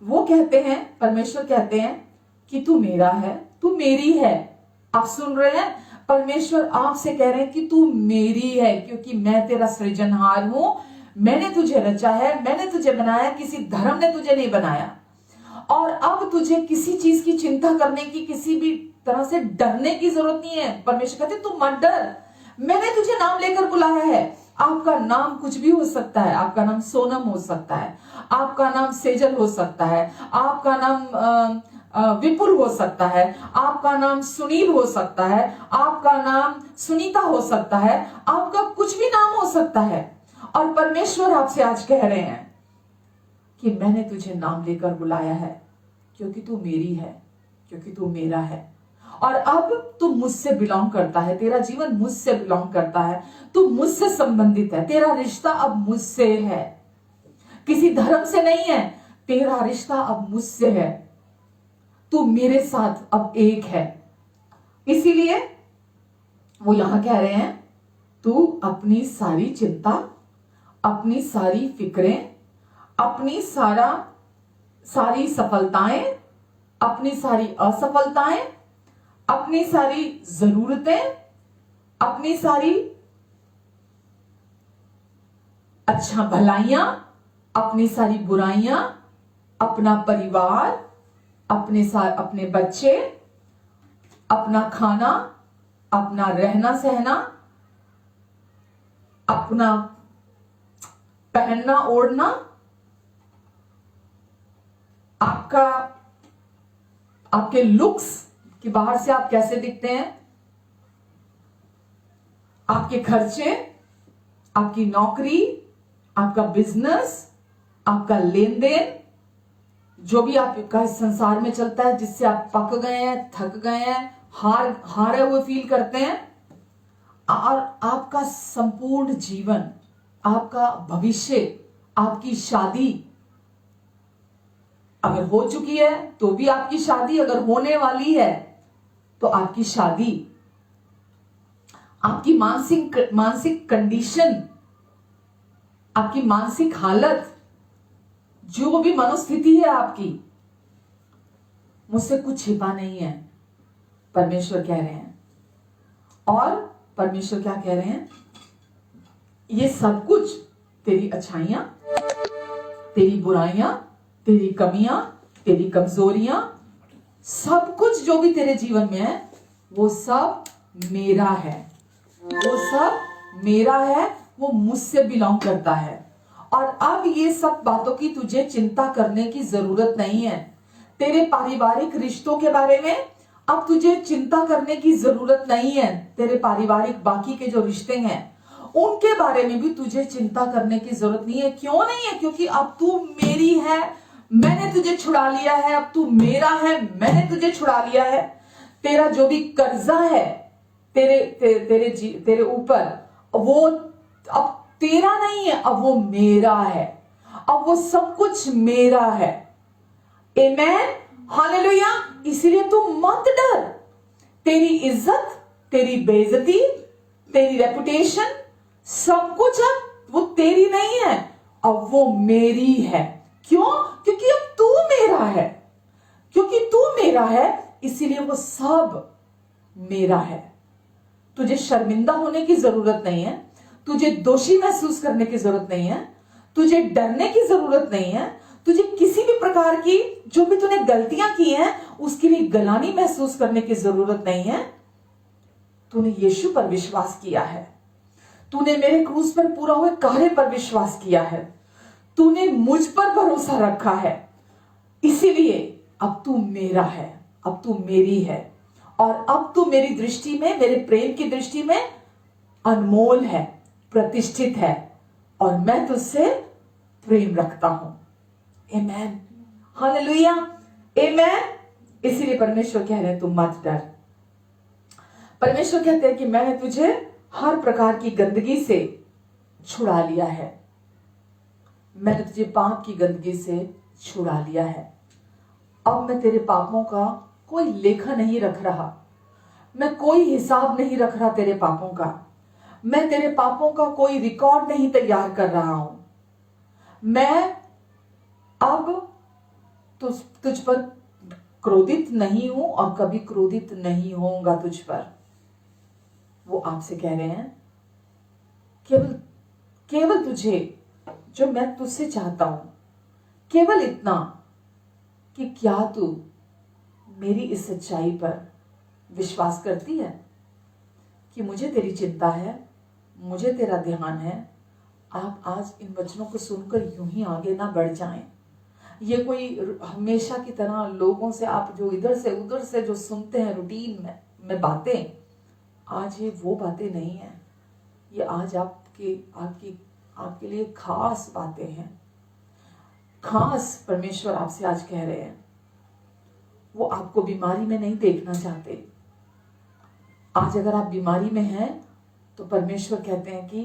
वो कहते हैं, परमेश्वर कहते हैं कि तू मेरा है, तू मेरी है। आप सुन रहे हैं, परमेश्वर आपसे कह रहे हैं कि तू मेरी है, क्योंकि मैं तेरा सृजनहार हूं, मैंने तुझे रचा है, मैंने तुझे बनाया, किसी धर्म ने तुझे नहीं बनाया। और अब तुझे किसी चीज की चिंता करने की, किसी भी तरह से डरने की जरूरत नहीं है। परमेश्वर कहते तू मत डर, मैंने तुझे नाम लेकर बुलाया है। आपका नाम कुछ भी हो सकता है, आपका नाम सोनम हो सकता है, आपका नाम सेजल हो सकता है, आपका नाम विपुल हो सकता है, आपका नाम सुनील हो सकता है, आपका नाम सुनीता हो सकता है, आपका कुछ भी नाम हो सकता है। और परमेश्वर आपसे आज कह रहे हैं कि मैंने तुझे नाम लेकर बुलाया है, क्योंकि तू मेरी है, क्योंकि तू मेरा है। और अब तू मुझसे बिलोंग करता है, तेरा जीवन मुझसे बिलोंग करता है, तू मुझसे संबंधित है, तेरा रिश्ता अब मुझसे है, किसी धर्म से नहीं है, तेरा रिश्ता अब मुझसे है, तू मेरे साथ अब एक है। इसीलिए वो यहां कह रहे हैं तू अपनी सारी चिंता, अपनी सारी फिक्रें, अपनी सारी सफलताएं, अपनी सारी असफलताएं, अपनी सारी जरूरतें, अपनी सारी अच्छा भलाइयां, अपनी सारी बुराइयां, अपना परिवार, अपने बच्चे, अपना खाना, अपना रहना सहना, अपना पहनना ओढ़ना, आपके लुक्स कि बाहर से आप कैसे दिखते हैं, आपके खर्चे, आपकी नौकरी, आपका बिजनेस, आपका लेन देन, जो भी आपका इस संसार में चलता है, जिससे आप पक गए हैं, थक गए हैं, हारे हुए फील करते हैं, और आपका संपूर्ण जीवन, आपका भविष्य, आपकी शादी अगर हो चुकी है तो भी आपकी शादी, अगर होने वाली है तो आपकी शादी, आपकी मानसिक कंडीशन, आपकी मानसिक हालत, जो भी मनोस्थिति है आपकी, मुझसे कुछ छिपा नहीं है, परमेश्वर कह रहे हैं। और परमेश्वर क्या कह रहे हैं, ये सब कुछ, तेरी अच्छाइयां, तेरी बुराइयां, तेरी कमियां, तेरी कमजोरियां, सब कुछ जो भी तेरे जीवन में है, वो सब मेरा है, वो सब मेरा है, वो मुझसे बिलोंग करता है। और अब ये सब बातों की तुझे चिंता करने की जरूरत नहीं है। तेरे पारिवारिक रिश्तों के बारे में अब तुझे चिंता करने की जरूरत नहीं है। तेरे पारिवारिक बाकी के जो रिश्ते हैं उनके बारे में भी तुझे चिंता करने की जरूरत नहीं है। क्यों नहीं है? क्योंकि अब तू मेरी है, मैंने तुझे छुड़ा लिया है, अब तू मेरा है, मैंने तुझे छुड़ा लिया है। तेरा जो भी कर्जा है तेरे ऊपर, वो अब तेरा नहीं है, अब वो मेरा है, अब वो सब कुछ मेरा है। Amen, hallelujah. इसीलिए तू मत डर। तेरी इज्जत, तेरी बेइज्जती, तेरी रेपुटेशन, सब कुछ अब वो तेरी नहीं है, अब वो मेरी है। क्यों? क्योंकि अब तू मेरा है। क्योंकि तू मेरा है इसीलिए वो सब मेरा है। तुझे शर्मिंदा होने की जरूरत नहीं है, तुझे दोषी महसूस करने की जरूरत नहीं है, तुझे डरने की जरूरत नहीं है, तुझे किसी भी प्रकार की जो भी तूने गलतियां की हैं उसके लिए गलानी महसूस करने की जरूरत नहीं है। तूने यीशु पर विश्वास किया है, तूने मेरे क्रूस पर पूरा हुए कार्य पर विश्वास किया है, तूने मुझ पर भरोसा रखा है, इसीलिए अब तू मेरा है, अब तू मेरी है, और अब तू मेरी दृष्टि में, मेरे प्रेम की दृष्टि में अनमोल है, प्रतिष्ठित है, और मैं तुझसे प्रेम रखता हूं। आमेन, हालेलुया, आमेन। इसीलिए परमेश्वर कह रहे हैं तू मत डर। परमेश्वर कहते हैं कि मैंने तुझे हर प्रकार की गंदगी से छुड़ा लिया है, मैंने तुझे पाप की गंदगी से छुड़ा लिया है। अब मैं तेरे पापों का कोई लेखा नहीं रख रहा, मैं कोई हिसाब नहीं रख रहा तेरे पापों का, मैं तेरे पापों का कोई रिकॉर्ड नहीं तैयार कर रहा हूं। मैं अब तुझ पर क्रोधित नहीं हूं और कभी क्रोधित नहीं होऊंगा तुझ पर। वो आपसे कह रहे हैं केवल तुझे, जो मैं तुझसे चाहता हूं, केवल इतना कि क्या तू मेरी इस सच्चाई पर विश्वास करती है कि मुझे तेरी चिंता है, मुझे तेरा ध्यान है। आप आज इन वचनों को सुनकर यूं ही आगे ना बढ़ जाएं। ये कोई हमेशा की तरह लोगों से आप जो इधर से उधर से जो सुनते हैं रूटीन में बातें, आज ये वो बातें नहीं है। ये आज आपके लिए खास बातें हैं। खास परमेश्वर आपसे आज कह रहे हैं। वो आपको बीमारी में नहीं देखना चाहते। आज अगर आप बीमारी में हैं तो परमेश्वर कहते हैं कि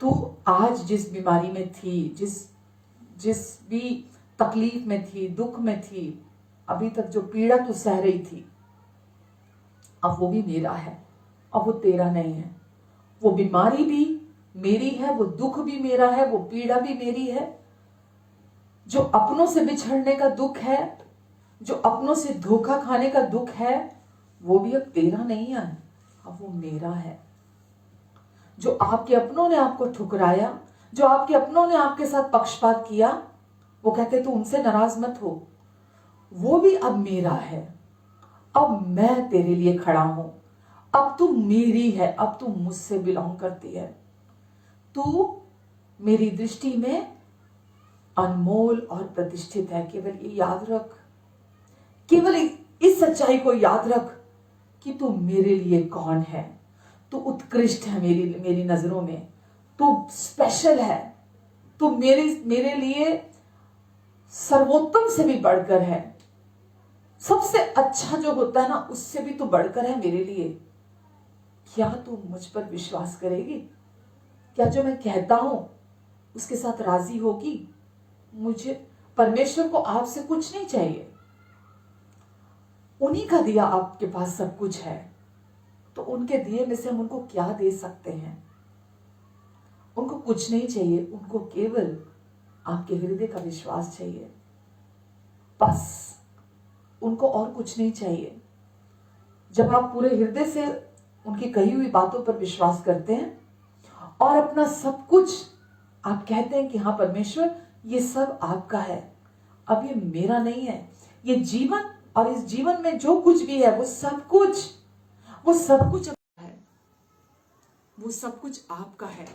तू आज जिस बीमारी में थी, जिस भी तकलीफ में थी, दुख में थी, अभी तक जो पीड़ा तू सह रही थी, अब वो भी मेरा है, अब वो तेरा नहीं है। वो बीमारी भी मेरी है, वो दुख भी मेरा है, वो पीड़ा भी मेरी है। जो अपनों से बिछड़ने का दुख है, जो अपनों से धोखा खाने का दुख है, वो भी अब तेरा नहीं है, अब वो मेरा है। जो आपके अपनों ने आपको ठुकराया, जो आपके अपनों ने आपके साथ पक्षपात किया, वो कहते तू उनसे नाराज मत हो, वो भी अब मेरा है। अब मैं तेरे लिए खड़ा हूं, अब तू मेरी है, अब तू मुझसे बिलोंग करती है। तू मेरी दृष्टि में अनमोल और प्रतिष्ठित है। केवल ये याद रख, केवल इस सच्चाई को याद रख कि तू मेरे लिए कौन है। तू उत्कृष्ट है मेरी नजरों में, तू स्पेशल है, तू मेरे लिए सर्वोत्तम से भी बढ़कर है। सबसे अच्छा जो होता है ना, उससे भी तू बढ़कर है मेरे लिए। क्या तू मुझ पर विश्वास करेगी? क्या जो मैं कहता हूं उसके साथ राजी होगी? मुझे, परमेश्वर को आपसे कुछ नहीं चाहिए, उन्हीं का दिया आपके पास सब कुछ है। तो उनके दिए में से हम उनको क्या दे सकते हैं? उनको कुछ नहीं चाहिए, उनको केवल आपके हृदय का विश्वास चाहिए, बस। उनको और कुछ नहीं चाहिए। जब आप पूरे हृदय से उनकी कही हुई बातों पर विश्वास करते हैं और अपना सब कुछ आप कहते हैं कि हाँ परमेश्वर, ये सब आपका है, अब ये मेरा नहीं है। ये जीवन और इस जीवन में जो कुछ भी है वो सब कुछ है, वो सब कुछ आपका है।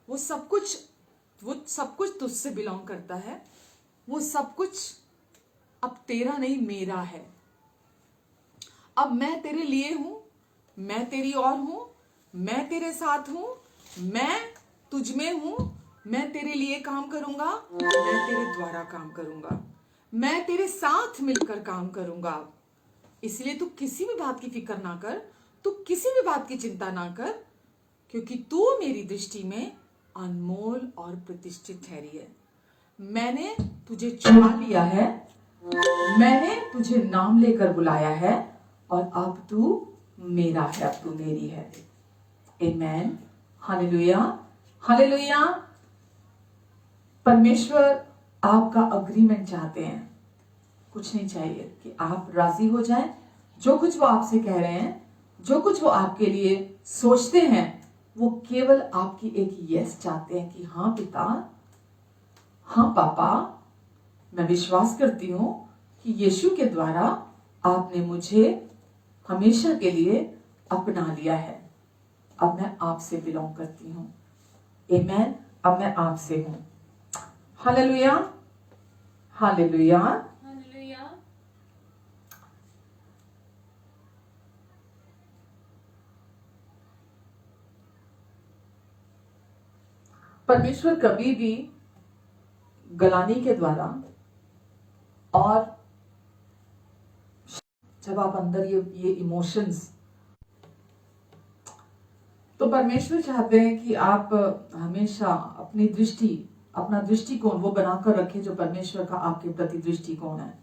वो सब कुछ तुझसे बिलोंग करता है। वो सब कुछ अब तेरा नहीं, मेरा है। अब मैं तेरे लिए हूं, मैं तेरी और हूं, मैं तेरे साथ हूं, मैं तुझ में हूं, मैं तेरे लिए काम करूंगा, मैं तेरे द्वारा काम करूंगा, मैं तेरे साथ मिलकर काम करूंगा। इसलिए तू किसी भी बात की फिक्र ना कर, तू किसी भी बात की चिंता ना कर, क्योंकि तू मेरी दृष्टि में अनमोल और प्रतिष्ठित ठहरी है। मैंने तुझे चुना लिया है, मैंने तुझे नाम लेकर बुलाया है, और अब तू मेरा है, अब तू मेरी है। Amen, hallelujah, hallelujah. परमेश्वर आपका अग्रीमेंट चाहते हैं। कुछ नहीं चाहिए कि आप राजी हो जाएं। जो कुछ वो आपसे कह रहे हैं, जो कुछ वो आपके लिए सोचते हैं, वो केवल आपकी एक यस चाहते हैं कि हाँ पिता, हाँ पापा, मैं विश्वास करती हूं कि यीशु के द्वारा आपने मुझे हमेशा के लिए अपना लिया है। अब मैं आपसे बिलोंग करती हूँ। आमेन, अब मैं आपसे हूं। Hallelujah, hallelujah, hallelujah. परमेश्वर कभी भी गलानी के द्वारा, और जब आप अंदर ये इमोशंस, तो परमेश्वर चाहते हैं कि आप हमेशा अपनी दृष्टि, अपना दृष्टिकोण वो बनाकर रखें जो परमेश्वर का आपके प्रति दृष्टिकोण है,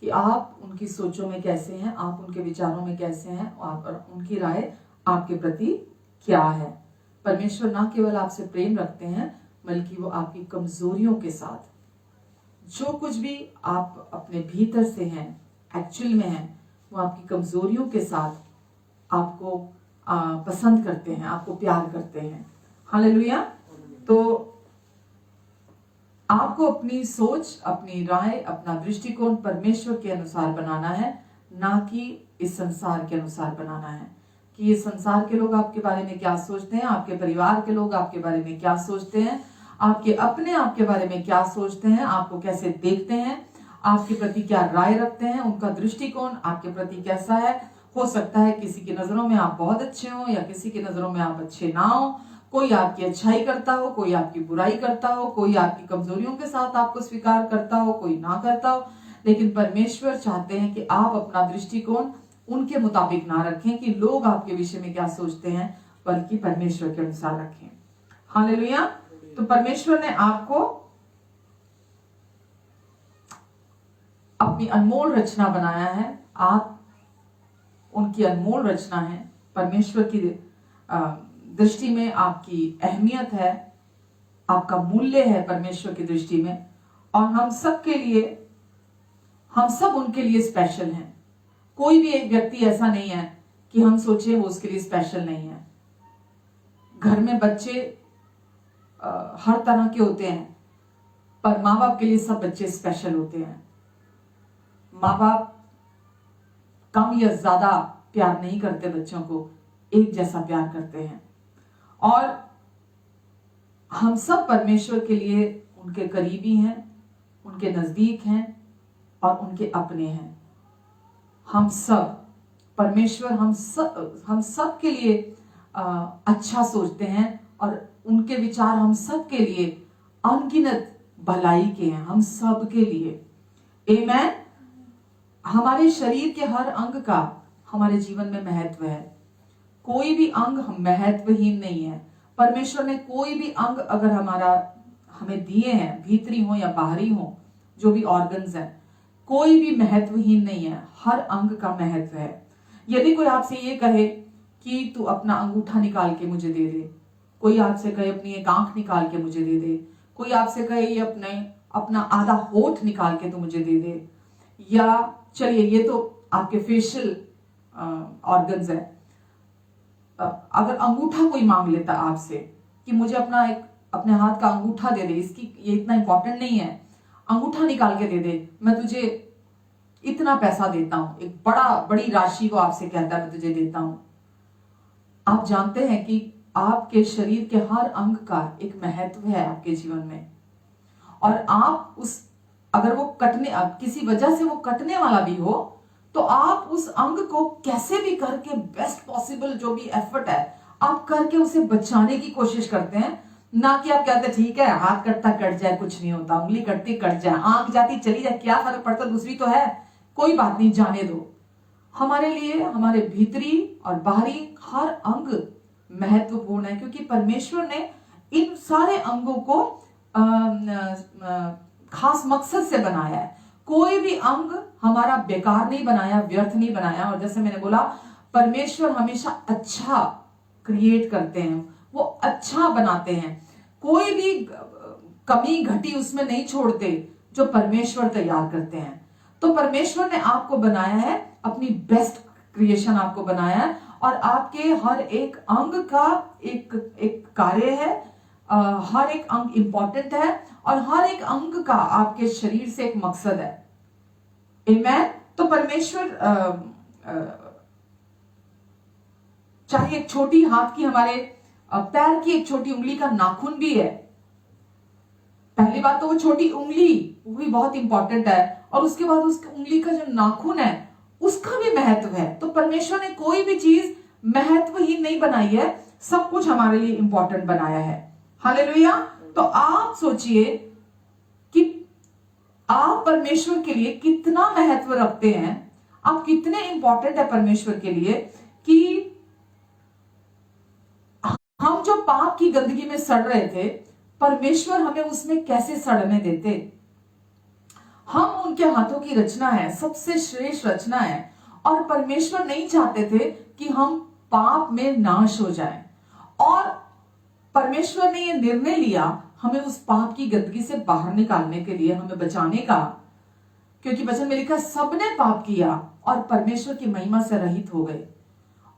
कि आप उनकी सोचों में कैसे हैं, आप उनके विचारों में कैसे हैं, और उनकी राय आपके प्रति क्या है। परमेश्वर ना केवल आपसे प्रेम रखते हैं, बल्कि वो आपकी कमजोरियों के साथ, जो कुछ भी आप अपने भीतर से हैं, एक्चुअल में हैं, वो आपकी कमजोरियों के साथ आपको पसंद करते हैं, आपको प्यार करते हैं। हालेलुया। तो आपको अपनी सोच, अपनी राय, अपना दृष्टिकोण परमेश्वर के अनुसार बनाना है, ना कि इस संसार के अनुसार बनाना है। कि ये संसार के लोग आपके बारे में क्या सोचते हैं, आपके परिवार के लोग आपके बारे में क्या सोचते हैं, आपके अपने आप के बारे में क्या सोचते हैं, आपको कैसे देखते हैं, आपके प्रति क्या राय रखते हैं, उनका दृष्टिकोण आपके प्रति कैसा है। हो सकता है किसी की नजरों में आप बहुत अच्छे हो, या किसी की नजरों में आप अच्छे ना हो। कोई आपकी अच्छाई करता हो, कोई आपकी बुराई करता हो, कोई आपकी कमजोरियों के साथ आपको स्वीकार करता हो, कोई ना करता हो। लेकिन परमेश्वर चाहते हैं कि आप अपना दृष्टिकोण उनके मुताबिक ना रखें कि लोग आपके विषय में क्या सोचते हैं, बल्कि परमेश्वर के अनुसार रखें। हालेलुया। तो परमेश्वर ने आपको अपनी अनमोल रचना बनाया है, आप उनकी अनमोल रचना है। परमेश्वर की दृष्टि में आपकी अहमियत है, आपका मूल्य है परमेश्वर की दृष्टि में। और हम सब के लिए, हम सब उनके लिए स्पेशल हैं। कोई भी एक व्यक्ति ऐसा नहीं है कि हम सोचे वो उसके लिए स्पेशल नहीं है। घर में बच्चे हर तरह के होते हैं, पर माँ बाप के लिए सब बच्चे स्पेशल होते हैं। माँ बाप कम या ज्यादा प्यार नहीं करते बच्चों को, एक जैसा प्यार करते हैं। और हम सब परमेश्वर के लिए उनके करीबी हैं, उनके नजदीक हैं, और उनके अपने हैं। हम सब, परमेश्वर हम सब के लिए अच्छा सोचते हैं, और उनके विचार हम सब के लिए अनगिनत भलाई के हैं, हम सब के लिए। आमेन। हमारे शरीर के हर अंग का हमारे जीवन में महत्व है। कोई भी अंग महत्वहीन नहीं है। परमेश्वर ने कोई भी अंग अगर हमें दिए हैं, भीतरी हो या बाहरी हो, जो भी ऑर्गन्स हैं, कोई भी महत्वहीन नहीं है। हर अंग का महत्व है। यदि कोई आपसे ये कहे कि तू अपना अंगूठा निकाल के मुझे दे दे, कोई आपसे कहे अपनी एक आंख निकाल के मुझे दे दे, कोई आपसे कहे ये अपना आधा होठ निकाल के तू मुझे दे दे, या चलिए ये तो आपके फेशियल ऑर्गन्स है, अगर अंगूठा कोई मांग लेता आपसे कि मुझे अपने हाथ का अंगूठा दे दे, ये इतना इंपॉर्टेंट नहीं है, अंगूठा निकाल के दे दे, मैं तुझे इतना पैसा देता हूं, एक बड़ी राशि को आपसे कहता है मैं तुझे देता हूं। आप जानते हैं कि आपके शरीर के हर अंग का एक महत्व है आपके जीवन में, और आप अगर वो किसी वजह से वो कटने वाला भी हो, तो आप उस अंग को कैसे भी करके बेस्ट पॉसिबल जो भी एफर्ट है आप करके उसे बचाने की कोशिश करते हैं, ना कि आप कहते हैं ठीक है हाथ कटता कट जाए, कुछ नहीं होता, उंगली कटती कट जाए, आंख जाती चली जाए, क्या फर्क पड़ता, दूसरी तो है, कोई बात नहीं, जाने दो। हमारे लिए हमारे भीतरी और बाहरी हर अंग महत्वपूर्ण है, क्योंकि परमेश्वर ने इन सारे अंगों को खास मकसद से बनाया है। कोई भी अंग हमारा बेकार नहीं बनाया, व्यर्थ नहीं बनाया। और जैसे मैंने बोला, परमेश्वर हमेशा अच्छा क्रिएट करते हैं, वो अच्छा बनाते हैं, कोई भी कमी घटी उसमें नहीं छोड़ते जो परमेश्वर तैयार करते हैं। तो परमेश्वर ने आपको बनाया है, अपनी बेस्ट क्रिएशन आपको बनाया है, और आपके हर एक अंग का एक कार्य है, हर एक अंग इंपॉर्टेंट है, और हर एक अंग का आपके शरीर से एक मकसद है। आमेन। तो परमेश्वर चाहे एक छोटी हाथ की, हमारे पैर की एक छोटी उंगली का नाखून भी है, पहली बात तो वो छोटी उंगली वो भी बहुत इंपॉर्टेंट है, और उसके बाद उस उंगली का जो नाखून है उसका भी महत्व है। तो परमेश्वर ने कोई भी चीज महत्वहीन नहीं बनाई है, सब कुछ हमारे लिए इंपॉर्टेंट बनाया है। हालेलुया। तो आप सोचिए कि आप परमेश्वर के लिए कितना महत्व रखते हैं, आप कितने इंपॉर्टेंट है परमेश्वर के लिए, कि हम जो पाप की गंदगी में सड़ रहे थे, परमेश्वर हमें उसमें कैसे सड़ने देते। हम उनके हाथों की रचना है, सबसे श्रेष्ठ रचना है, और परमेश्वर नहीं चाहते थे कि हम पाप में नाश हो जाएं, और परमेश्वर ने यह निर्णय लिया हमें उस पाप की गंदगी से बाहर निकालने के लिए, हमें बचाने का, क्योंकि वचन में लिखा सबने पाप किया और परमेश्वर की महिमा से रहित हो गए।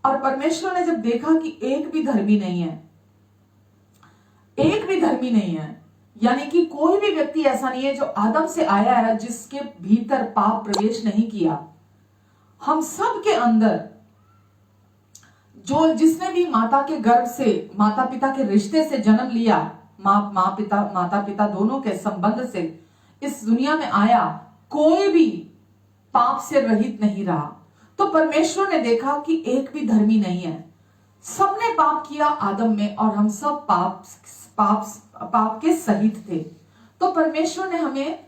और परमेश्वर ने जब देखा कि एक भी धर्मी नहीं है, एक भी धर्मी नहीं है, यानी कि कोई भी व्यक्ति ऐसा नहीं है जो आदम से आया है जिसके भीतर पाप प्रवेश नहीं किया, हम सब के अंदर जो जिसने भी माता के गर्भ से, माता पिता के रिश्ते से जन्म लिया, माता पिता दोनों के संबंध से इस दुनिया में आया, कोई भी पाप से रहित नहीं रहा। तो परमेश्वर ने देखा कि एक भी धर्मी नहीं है, सबने पाप किया आदम में, और हम सब पाप के सहित थे। तो परमेश्वर ने हमें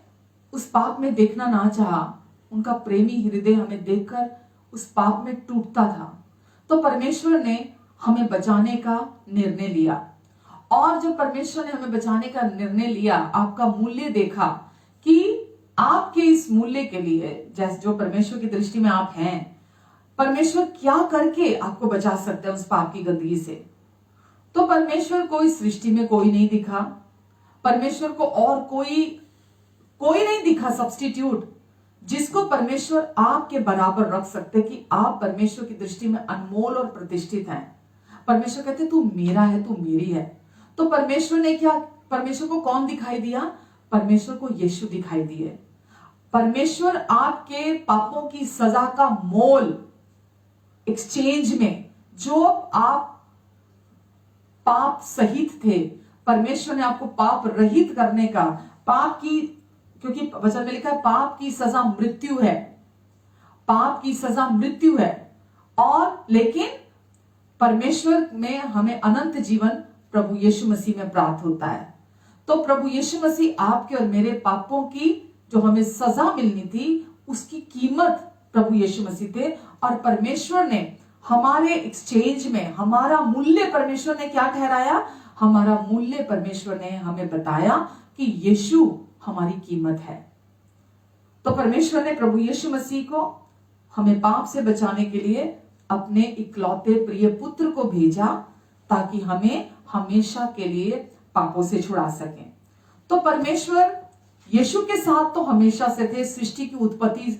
उस पाप में देखना ना चाहा, उनका प्रेमी हृदय हमें देखकर उस पाप में टूटता था। तो परमेश्वर ने हमें बचाने का निर्णय लिया, और जब परमेश्वर ने हमें बचाने का निर्णय लिया, आपका मूल्य देखा कि आपके इस मूल्य के लिए, जैसे जो परमेश्वर की दृष्टि में आप हैं, परमेश्वर क्या करके आपको बचा सकते हैं उस पाप की गंदगी से। तो परमेश्वर को इस सृष्टि में कोई नहीं दिखा, परमेश्वर को और कोई नहीं दिखा सब्स्टिट्यूट जिसको परमेश्वर आपके बराबर रख सकते कि आप परमेश्वर की दृष्टि में अनमोल और प्रतिष्ठित हैं। परमेश्वर कहते तू मेरा है, तू मेरी है। तो परमेश्वर ने क्या, परमेश्वर को कौन दिखाई दिया? परमेश्वर को यीशु दिखाई दिए। परमेश्वर आपके पापों की सजा का मोल एक्सचेंज में, जो आप पाप सहित थे, परमेश्वर ने आपको पाप रहित करने का, पाप की, क्योंकि वचन में लिखा है पाप की सजा मृत्यु है, पाप की सजा मृत्यु है, और लेकिन परमेश्वर में हमें अनंत जीवन प्रभु यीशु मसीह में प्राप्त होता है। तो प्रभु यीशु मसीह आपके और मेरे पापों की जो हमें सजा मिलनी थी, उसकी कीमत प्रभु यीशु मसीह थे, और परमेश्वर ने हमारे एक्सचेंज में हमारा मूल्य, परमेश्वर ने क्या ठहराया? हमारा मूल्य परमेश्वर ने हमें बताया कि यीशु हमारी कीमत है। तो परमेश्वर ने प्रभु यीशु मसीह को हमें पाप से बचाने के लिए अपने इकलौते प्रिय पुत्र को भेजा, ताकि हमें हमेशा के लिए पापों से छुड़ा सके। तो परमेश्वर यीशु के साथ तो हमेशा से थे, सृष्टि की उत्पत्ति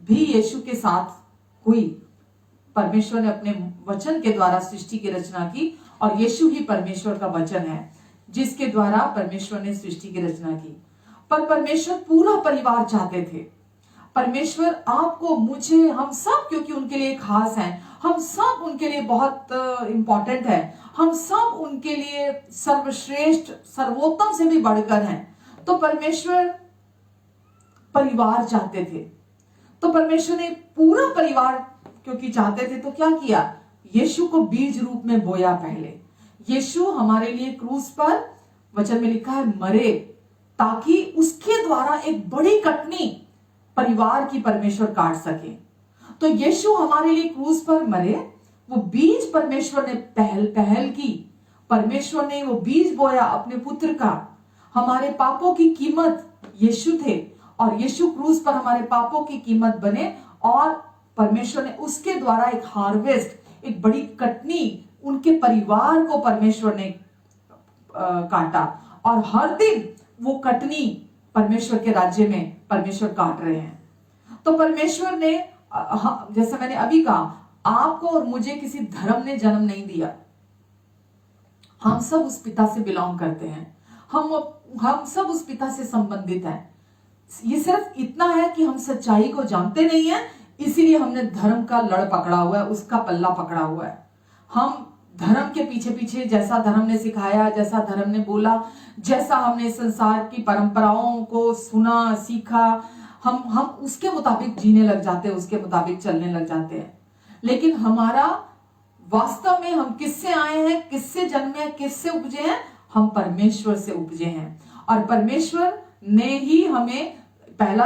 भी यीशु के साथ हुई। परमेश्वर ने अपने वचन के द्वारा सृष्टि की रचना की, और यीशु ही परमेश्वर का वचन है जिसके द्वारा परमेश्वर ने सृष्टि की रचना की। पर परमेश्वर पूरा परिवार चाहते थे। परमेश्वर आपको, मुझे, हम सब क्योंकि उनके लिए खास हैं, हम सब उनके लिए बहुत इंपॉर्टेंट है, हम सब उनके लिए सर्वश्रेष्ठ, सर्वोत्तम से भी बढ़कर हैं। तो परमेश्वर परिवार चाहते थे। तो परमेश्वर ने पूरा परिवार क्योंकि चाहते थे तो क्या किया, यीशु को बीज रूप में बोया। पहले यीशु हमारे लिए क्रूस पर, वचन में लिखा है, मरे, ताकि उसके द्वारा एक बड़ी कटनी परिवार की परमेश्वर काट सके। तो यीशु हमारे लिए क्रूस पर मरे, वो बीज परमेश्वर ने पहल की, परमेश्वर ने वो बीज बोया अपने पुत्र का। हमारे पापों की कीमत यीशु थे और यीशु क्रूस पर हमारे पापों की कीमत बने, और परमेश्वर ने उसके द्वारा एक हार्वेस्ट, एक बड़ी कटनी उनके परिवार को परमेश्वर ने काटा। और हर दिन वो कटनी परमेश्वर के राज्य में परमेश्वर काट रहे हैं। तो परमेश्वर ने, जैसे मैंने अभी कहा, आपको और मुझे किसी धर्म ने जन्म नहीं दिया। हम सब उस पिता से बिलोंग करते हैं, हम सब उस पिता से संबंधित हैं। ये सिर्फ इतना है कि हम सच्चाई को जानते नहीं है, इसीलिए हमने धर्म का लड़ पकड़ा हुआ है, उसका पल्ला पकड़ा हुआ है। हम धर्म के पीछे पीछे, जैसा धर्म ने सिखाया, जैसा धर्म ने बोला, जैसा हमने संसार की परंपराओं को सुना, सीखा, हम उसके मुताबिक जीने लग जाते हैं, उसके मुताबिक चलने लग जाते हैं। लेकिन हमारा वास्तव में हम किससे आए हैं, किससे जन्मे हैं, किससे उपजे हैं? हम परमेश्वर से उपजे हैं। और परमेश्वर ने ही हमें, पहला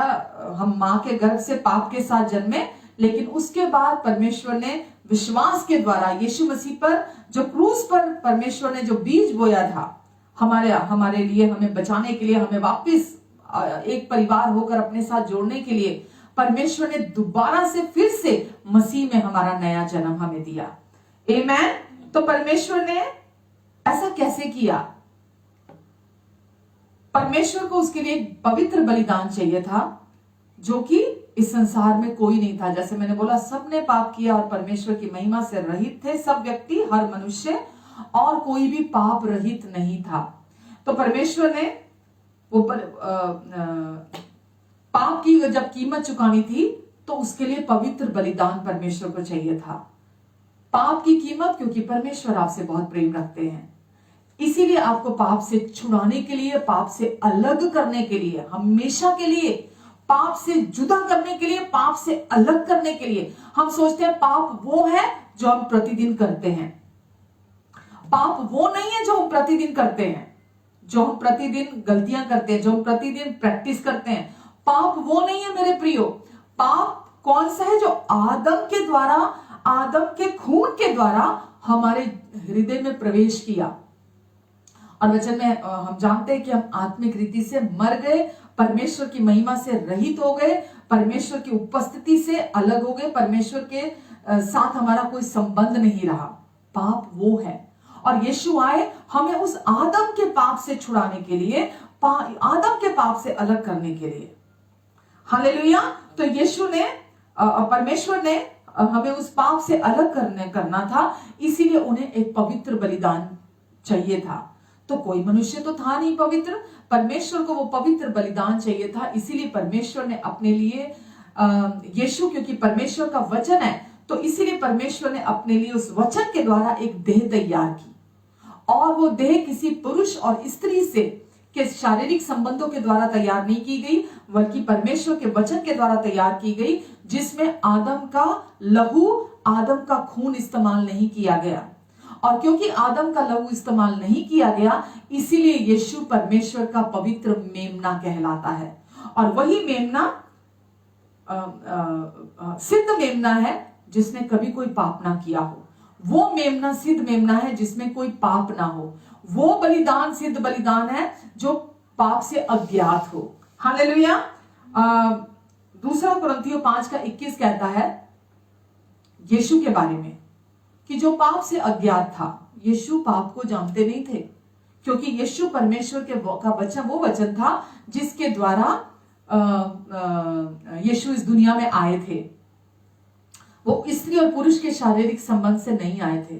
हम मां के गर्भ से पाप के साथ जन्मे, लेकिन उसके बाद परमेश्वर ने विश्वास के द्वारा यीशु मसीह पर, जो क्रूस पर परमेश्वर ने जो बीज बोया था हमारे लिए, हमें बचाने के लिए, हमें वापस एक परिवार होकर अपने साथ जोड़ने के लिए, परमेश्वर ने दोबारा से फिर से मसीह में हमारा नया जन्म हमें दिया। आमेन। तो परमेश्वर ने ऐसा कैसे किया? परमेश्वर को उसके लिए एक पवित्र बलिदान चाहिए था, जो कि इस संसार में कोई नहीं था। जैसे मैंने बोला, सबने पाप किया और परमेश्वर की महिमा से रहित थे, सब व्यक्ति, हर मनुष्य, और कोई भी पाप रहित नहीं था। तो परमेश्वर ने वो पाप की जब कीमत चुकानी थी, तो उसके लिए पवित्र बलिदान परमेश्वर को चाहिए था। पाप की कीमत, क्योंकि परमेश्वर आपसे बहुत प्रेम रखते हैं, इसीलिए आपको पाप से छुड़ाने के लिए, पाप से अलग करने के लिए, हमेशा के लिए पाप से जुदा करने के लिए, पाप से अलग करने के लिए। हम सोचते हैं पाप वो है जो हम प्रतिदिन करते हैं। पाप वो नहीं है जो हम प्रतिदिन करते हैं, जो हम प्रतिदिन गलतियां करते हैं, जो हम प्रतिदिन प्रैक्टिस करते हैं। पाप वो नहीं है मेरे प्रियो। पाप कौन सा है? जो आदम के द्वारा, आदम के खून के द्वारा हमारे हृदय में प्रवेश किया। और वचन में हम जानते हैं कि हम आत्मिक रीति से मर गए, परमेश्वर की महिमा से रहित हो गए, परमेश्वर की उपस्थिति से अलग हो गए, परमेश्वर के साथ हमारा कोई संबंध नहीं रहा। पाप वो है। और यीशु आए हमें उस आदम के पाप से छुड़ाने के लिए, आदम के पाप से अलग करने के लिए। हालेलुया। तो यीशु ने, परमेश्वर ने हमें उस पाप से अलग करना था, इसीलिए उन्हें एक पवित्र बलिदान चाहिए था। तो कोई मनुष्य तो था नहीं पवित्र, परमेश्वर को वो पवित्र बलिदान चाहिए था। इसीलिए परमेश्वर ने अपने लिए यीशु, क्योंकि परमेश्वर का वचन है, तो इसीलिए परमेश्वर ने अपने लिए उस वचन के द्वारा एक देह तैयार की। और वो देह किसी पुरुष और स्त्री से के शारीरिक संबंधों के द्वारा तैयार नहीं की गई, बल्कि परमेश्वर के वचन के द्वारा तैयार की गई, जिसमें आदम का लहू, आदम का खून इस्तेमाल नहीं किया गया। और क्योंकि आदम का लहू इस्तेमाल नहीं किया गया, इसीलिए यीशु परमेश्वर का पवित्र मेमना कहलाता है। और वही मेमना सिद्ध मेमना है, जिसने कभी कोई पाप ना किया हो। वो मेमना सिद्ध मेमना है जिसमें कोई पाप ना हो। वो बलिदान सिद्ध बलिदान है जो पाप से अज्ञात हो। हालेलुया। दूसरा कुरिन्थियों 5:21 कहता है यीशु के बारे में कि जो पाप से अज्ञात था, यीशु पाप को जानते नहीं थे, क्योंकि यीशु परमेश्वर का वचन वो वचन था जिसके द्वारा यीशु इस दुनिया में आए थे। वो स्त्री और पुरुष के शारीरिक संबंध से नहीं आए थे।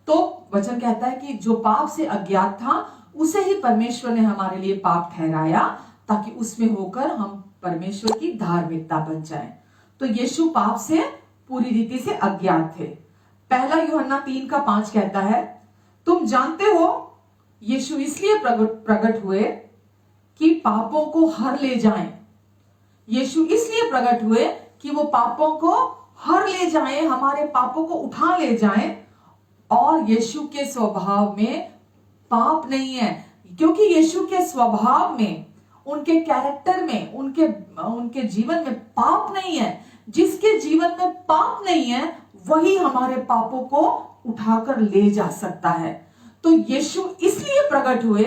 तो वचन कहता है कि जो पाप से अज्ञात था, उसे ही परमेश्वर ने हमारे लिए पाप ठहराया, ताकि उसमें होकर हम परमेश्वर की धार्मिकता बन जाएं। तो यीशु पाप से पूरी रीति से अज्ञात थे। पहला यूहन्ना 3:5 कहता है, तुम जानते हो यीशु इसलिए प्रकट हुए कि पापों को हर ले जाएं। यीशु इसलिए प्रकट हुए कि वो पापों को हर ले जाएं, हमारे पापों को उठा ले जाएं। और यीशु के स्वभाव में पाप नहीं है, क्योंकि यीशु के स्वभाव में, उनके कैरेक्टर में, उनके जीवन में पाप नहीं है। जिसके जीवन में पाप नहीं है वही हमारे पापों को उठाकर ले जा सकता है। तो यीशु इसलिए प्रकट हुए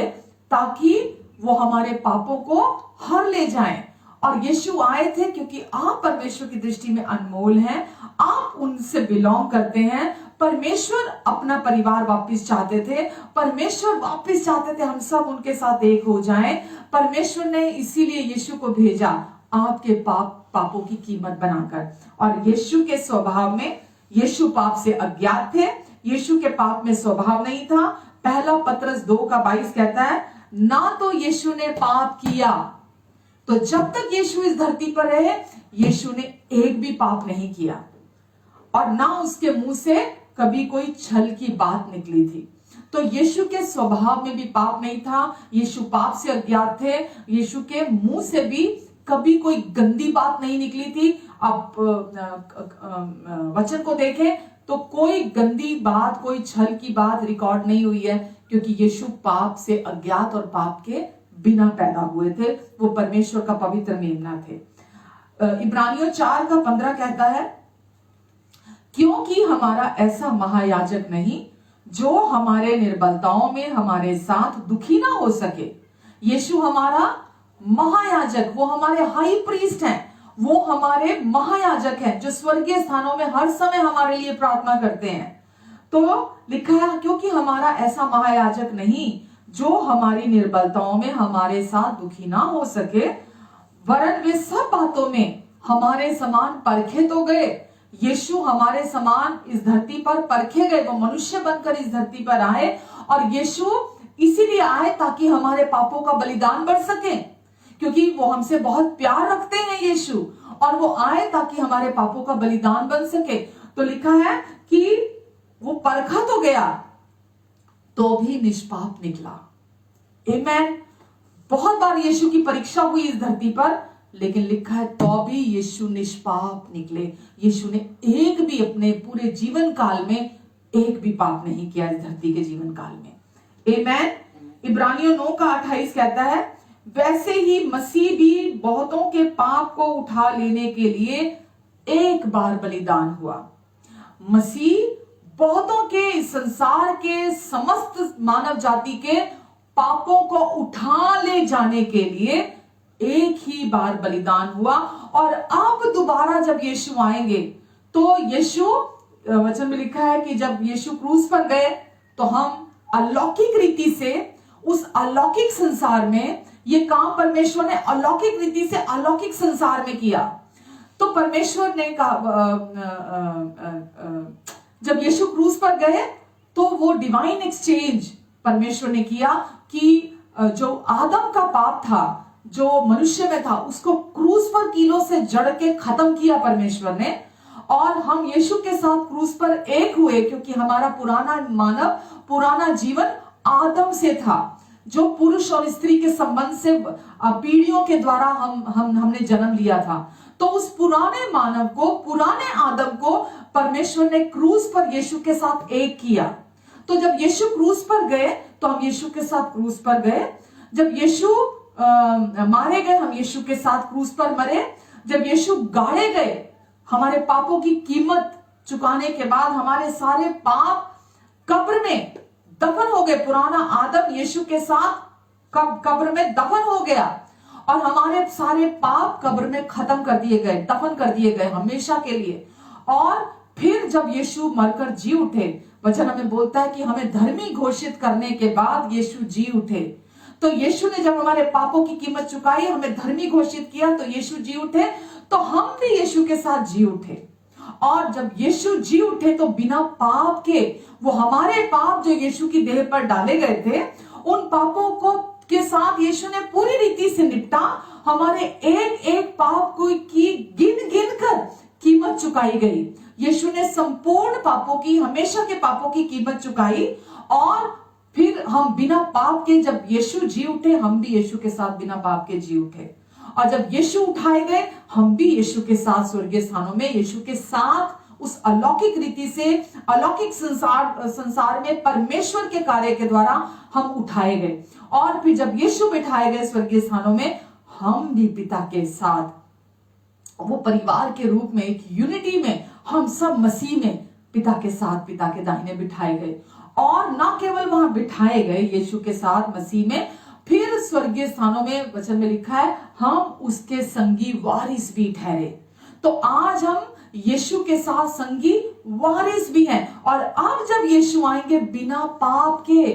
ताकि वो हमारे पापों को हर ले जाएं। और यीशु आए थे क्योंकि आप परमेश्वर की दृष्टि में अनमोल हैं, आप उनसे बिलोंग करते हैं। परमेश्वर अपना परिवार वापस चाहते थे, परमेश्वर वापस चाहते थे हम सब उनके साथ एक हो जाएं। परमेश्वर ने इसीलिए यीशु को भेजा, आपके पापों की कीमत बनाकर। और यीशु के स्वभाव में, यीशु पाप से अज्ञात थे, यीशु के पाप में स्वभाव नहीं था। पहला पतरस 2:22 कहता है, ना तो यीशु ने पाप किया। तो जब तक यीशु इस धरती पर रहे, यीशु ने एक भी पाप नहीं किया और ना उसके मुंह से कभी कोई छल की बात निकली थी। तो यीशु के स्वभाव में भी पाप नहीं था, यीशु पाप से अज्ञात थे, यीशु के मुंह से भी कभी कोई गंदी बात नहीं निकली थी। आप वचन को देखें तो कोई गंदी बात, कोई छल की बात रिकॉर्ड नहीं हुई है, क्योंकि यीशु पाप से अज्ञात और पाप के बिना पैदा हुए थे। वो परमेश्वर का पवित्र मेमना थे। इब्रानियों 4:15 कहता है, क्योंकि हमारा ऐसा महायाजक नहीं जो हमारे निर्बलताओं में हमारे साथ दुखी ना हो सके। यीशु हमारा महायाजक, वो हमारे हाई प्रीस्ट हैं, वो हमारे महायाजक हैं जो स्वर्गीय स्थानों में हर समय हमारे लिए प्रार्थना करते हैं। तो लिखा है, क्योंकि हमारा ऐसा महायाजक नहीं जो हमारी निर्बलताओं में हमारे साथ दुखी ना हो सके, वरन वे सब बातों में हमारे समान परखे तो गए। यीशु हमारे समान इस धरती पर परखे गए, वो मनुष्य बनकर इस धरती पर आए। और यीशु इसीलिए आए ताकि हमारे पापों का बलिदान बढ़ सके, क्योंकि वो हमसे बहुत प्यार रखते हैं यीशु, और वो आए ताकि हमारे पापों का बलिदान बन सके। तो लिखा है कि वो परखा तो गया तो भी निष्पाप निकला। आमेन। बहुत बार यीशु की परीक्षा हुई इस धरती पर, लेकिन लिखा है तो भी यीशु निष्पाप निकले। यीशु ने एक भी अपने पूरे जीवन काल में एक भी पाप नहीं किया इस धरती के जीवन काल में। आमेन। इब्रानियों 9:28 कहता है, वैसे ही मसीह भी बहुतों के पाप को उठा लेने के लिए एक बार बलिदान हुआ। मसीह बहुतों के, इस संसार के समस्त मानव जाति के पापों को उठा ले जाने के लिए एक ही बार बलिदान हुआ। और अब दोबारा जब यीशु आएंगे तो यीशु, वचन में लिखा है कि जब यीशु क्रूस पर गए तो हम अलौकिक रीति से उस अलौकिक संसार में, ये काम परमेश्वर ने अलौकिक रीति से अलौकिक संसार में किया। तो परमेश्वर ने कहा, जब यीशु क्रूस पर गए तो वो डिवाइन एक्सचेंज परमेश्वर ने किया कि जो आदम का पाप था, जो मनुष्य में था, उसको क्रूस पर कीलों से जड़ के खत्म किया परमेश्वर ने। और हम यीशु के साथ क्रूस पर एक हुए, क्योंकि हमारा पुराना मानव, पुराना जीवन आदम से था, जो पुरुष और स्त्री के संबंध से पीढ़ियों के द्वारा हमने जन्म लिया था। तो उस पुराने मानव को, पुराने आदम को परमेश्वर ने क्रूस पर यीशु के साथ एक किया। तो जब यीशु क्रूस पर गए तो हम यीशु के साथ क्रूस पर गए। जब यीशु मारे गए, हम यीशु के साथ क्रूस पर मरे। जब यीशु गाड़े गए, हमारे पापों की कीमत चुकाने के बाद हमारे सारे पाप कब्र में दफन हो गए। पुराना आदम यीशु के साथ कब्र में दफन हो गया और हमारे सारे पाप कब्र में खत्म कर दिए गए, दफन कर दिए गए हमेशा के लिए। और फिर जब यीशु मरकर जी उठे, वचन हमें बोलता है कि हमें धर्मी घोषित करने के बाद यीशु जी उठे। तो यीशु ने जब हमारे पापों की कीमत चुकाई, हमें धर्मी घोषित किया, तो यीशु जी उठे। तो हम भी यीशु के साथ जी उठे। और जब यीशु जी उठे तो बिना पाप के, वो हमारे पाप जो यीशु की देह पर डाले गए थे, उन पापों को के साथ यीशु ने पूरी रीति से निपटा। हमारे एक एक पाप को की गिन गिन कर कीमत चुकाई गई। यीशु ने संपूर्ण पापों की, हमेशा के पापों की कीमत चुकाई। और फिर हम बिना पाप के, जब यीशु जी उठे, हम भी यीशु के साथ बिना पाप के जी उठे। और जब यीशु उठाए गए, हम भी यीशु के साथ स्वर्गीय स्थानों में यीशु के साथ उस अलौकिक रीति से अलौकिक संसार में परमेश्वर के कार्य के द्वारा हम उठाए गए। और फिर जब यीशु बिठाए गए स्वर्गीय स्थानों में, हम भी पिता के साथ वो परिवार के रूप में, एक यूनिटी में, हम सब मसीह में पिता के साथ पिता के दाहिने बिठाए गए। और ना केवल वहां बिठाए गए यीशु के साथ मसीह में, फिर स्वर्गीय स्थानों में वचन में लिखा है हम उसके संगी वारिस भी ठहरे। तो आज हम यीशु के साथ संगी वारिस भी हैं। और अब जब यीशु आएंगे बिना पाप के,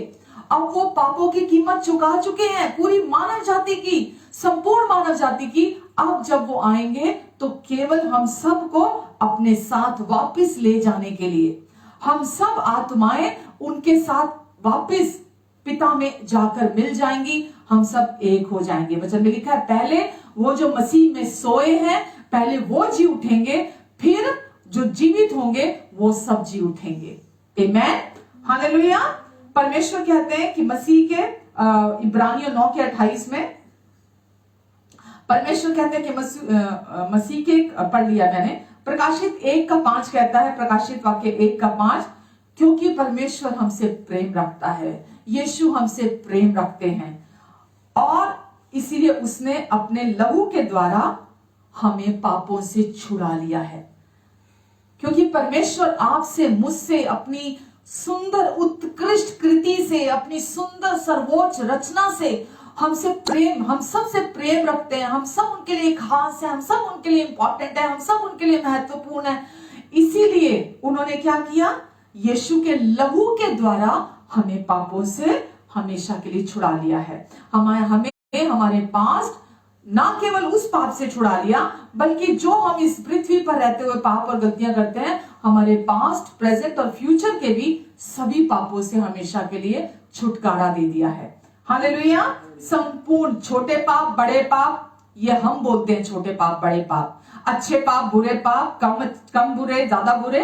अब वो पापों की कीमत चुका चुके हैं, पूरी मानव जाति की, संपूर्ण मानव जाति की। अब जब वो आएंगे तो केवल हम सबको अपने साथ वापस ले जाने के लिए, हम सब आत्माएं उनके साथ वापस पिता में जाकर मिल जाएंगी, हम सब एक हो जाएंगे। वचन में लिखा है पहले वो जो मसीह में सोए हैं, पहले वो जी उठेंगे, फिर जो जीवित होंगे वो सब जी उठेंगे। आमेन, हालेलुया। परमेश्वर कहते हैं कि मसीह के इब्रानियों 9:28 में परमेश्वर कहते हैं कि मसीह के, पढ़ लिया मैंने, प्रकाशित 1:5 कहता है, प्रकाशित वाक्य 1:5, क्योंकि परमेश्वर हमसे प्रेम रखता है, यीशु हमसे प्रेम रखते हैं और इसीलिए उसने अपने लहू के द्वारा हमें पापों से छुड़ा लिया है। क्योंकि परमेश्वर आपसे, मुझसे अपनी सुंदर उत्कृष्ट कृति से, अपनी सुंदर सर्वोच्च रचना से हमसे प्रेम, हम सबसे प्रेम रखते हैं। हम सब उनके लिए खास है, हम सब उनके लिए इंपॉर्टेंट है, हम सब उनके लिए महत्वपूर्ण है। इसीलिए उन्होंने क्या किया, यीशु के लहू के द्वारा हमें पापों से हमेशा के लिए छुड़ा लिया है। हमें हमारे पास ना केवल उस पाप से छुड़ा लिया, बल्कि जो हम इस पृथ्वी पर रहते हुए पाप और गलतियां करते हैं, हमारे पास्ट, प्रेजेंट और फ्यूचर के भी सभी पापों से हमेशा के लिए छुटकारा दे दिया है। हालेलुया। संपूर्ण छोटे पाप, बड़े पाप, ये हम बोलते हैं छोटे पाप, बड़े पाप, अच्छे पाप, बुरे पाप, कम बुरे, ज्यादा बुरे,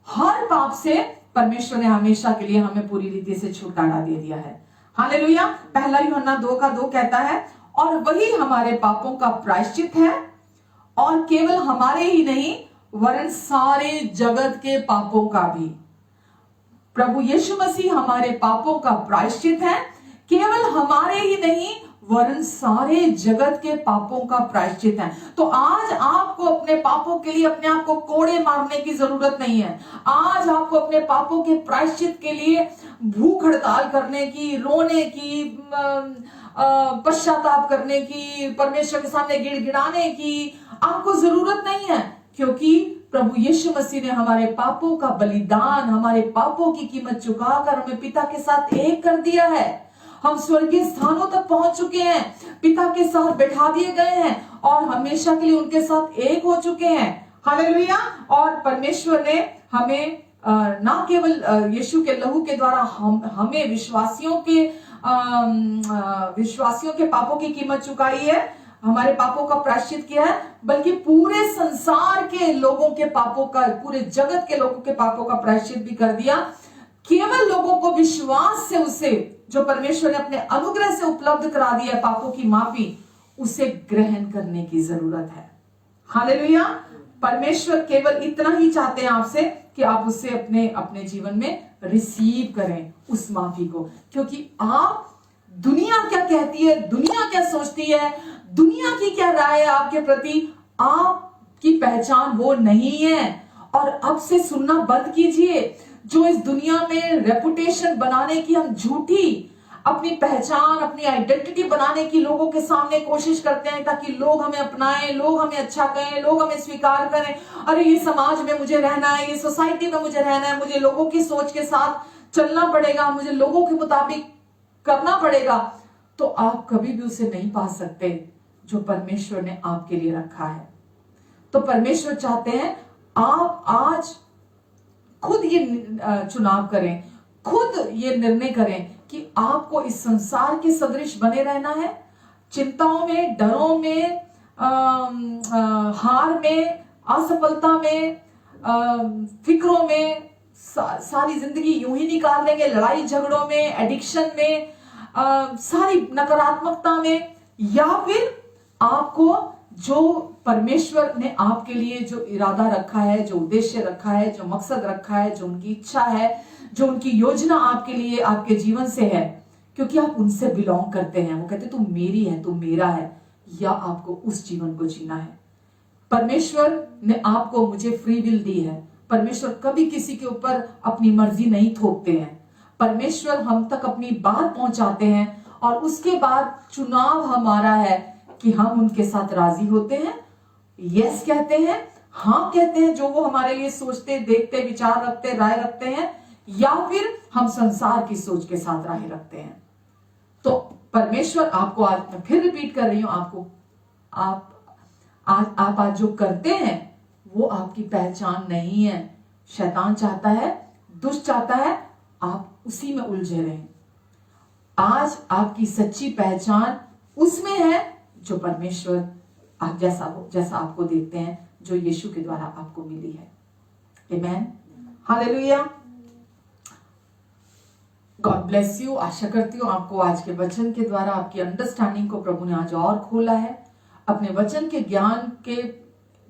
हर पाप से परमेश्वर ने हमेशा के लिए हमें पूरी रीति से छुटकारा दे दिया है। हालेलुया। पहला यूहन्ना 2:2 कहता है, और वही हमारे पापों का प्रायश्चित है, और केवल हमारे ही नहीं वरन सारे जगत के पापों का भी। प्रभु यीशु मसीह हमारे पापों का प्रायश्चित है, केवल हमारे ही नहीं वरन सारे जगत के पापों का प्रायश्चित है। तो आज आपको अपने पापों के लिए अपने आप को कोड़े मारने की जरूरत नहीं है। आज आपको अपने पापों के प्रायश्चित के लिए भूख हड़ताल करने की, रोने की, पश्चाताप करने की, परमेश्वर के सामने गिड़गिड़ाने की आपको जरूरत नहीं है। क्योंकि प्रभु यीशु मसीह ने हमारे पापों का बलिदान, हमारे पापों की कीमत चुकाकर हमें पिता के साथ एक कर दिया है। हम स्वर्गीय स्थानों तक पहुंच चुके हैं, पिता के साथ बैठा दिए गए हैं और हमेशा के लिए उनके साथ एक हो चुके हैं। हालेलुया। और परमेश्वर ने हमें ना केवल यीशु के लहू के द्वारा हमें विश्वासियों के पापों की कीमत चुकाई है, हमारे पापों का प्रायश्चित किया है, बल्कि पूरे संसार के लोगों के पापों का, पूरे जगत के लोगों के पापों का प्रायश्चित भी कर दिया। केवल लोगों को विश्वास से उसे, जो परमेश्वर ने अपने अनुग्रह से उपलब्ध करा दिया है, पापों की माफी, उसे ग्रहण करने की जरूरत है। हालेलुया। परमेश्वर केवल इतना ही चाहते हैं आपसे कि आप उससे अपने जीवन में रिसीव करें उस माफी को। क्योंकि आप, दुनिया क्या कहती है, दुनिया क्या सोचती है, दुनिया की क्या राय है आपके प्रति, आपकी पहचान वो नहीं है। और अब से सुनना बंद कीजिए। जो इस दुनिया में रेपुटेशन बनाने की हम झूठी अपनी पहचान, अपनी आइडेंटिटी बनाने की लोगों के सामने कोशिश करते हैं ताकि लोग हमें अपनाएं, लोग हमें अच्छा कहें, लोग हमें स्वीकार करें। अरे ये समाज में मुझे रहना है, ये सोसाइटी में मुझे रहना है, मुझे लोगों की सोच के साथ चलना पड़ेगा, मुझे लोगों के मुताबिक करना पड़ेगा। तो आप कभी भी उसे नहीं पा सकते जो परमेश्वर ने आपके लिए रखा है। तो परमेश्वर चाहते हैं आप आज खुद ये चुनाव करें, खुद ये निर्णय करें कि आपको इस संसार के सदृश बने रहना है, चिंताओं में, डरों में, हार में, असफलता में, फिक्रों में, सारी जिंदगी यूं ही निकाल देंगे, लड़ाई झगड़ों में, एडिक्शन में, सारी नकारात्मकता में, या फिर आपको जो परमेश्वर ने आपके लिए जो इरादा रखा है, जो उद्देश्य रखा है, जो मकसद रखा है, जो उनकी इच्छा है, जो उनकी योजना आपके लिए आपके जीवन से है, क्योंकि आप उनसे बिलोंग करते हैं। वो कहते तू मेरी है, तू मेरा है, या आपको उस जीवन को जीना है। परमेश्वर ने आपको मुझे फ्री विल दी है। परमेश्वर कभी किसी के ऊपर अपनी मर्जी नहीं थोपते हैं। परमेश्वर हम तक अपनी बात पहुंचाते हैं और उसके बाद चुनाव हमारा है कि हम उनके साथ राजी होते हैं, यस कहते हैं, हाँ कहते हैं जो वो हमारे लिए सोचते, देखते, विचार रखते, राय रखते हैं, या फिर हम संसार की सोच के साथ राय रखते हैं। तो परमेश्वर आपको, आज मैं फिर रिपीट कर रही हूं, आपको आप आज जो करते हैं वो आपकी पहचान नहीं है। शैतान चाहता है, दुष्ट चाहता है आप उसी में उलझे रहें। आज आपकी सच्ची पहचान उसमें है जो परमेश्वर आप जैसा आपको देखते हैं, जो यीशु के द्वारा आपको मिली है। Amen, hallelujah. God bless you. आशा करती हूँ आपको आज के वचन के द्वारा आपकी अंडरस्टैंडिंग को प्रभु ने आज और खोला है। अपने वचन के ज्ञान के,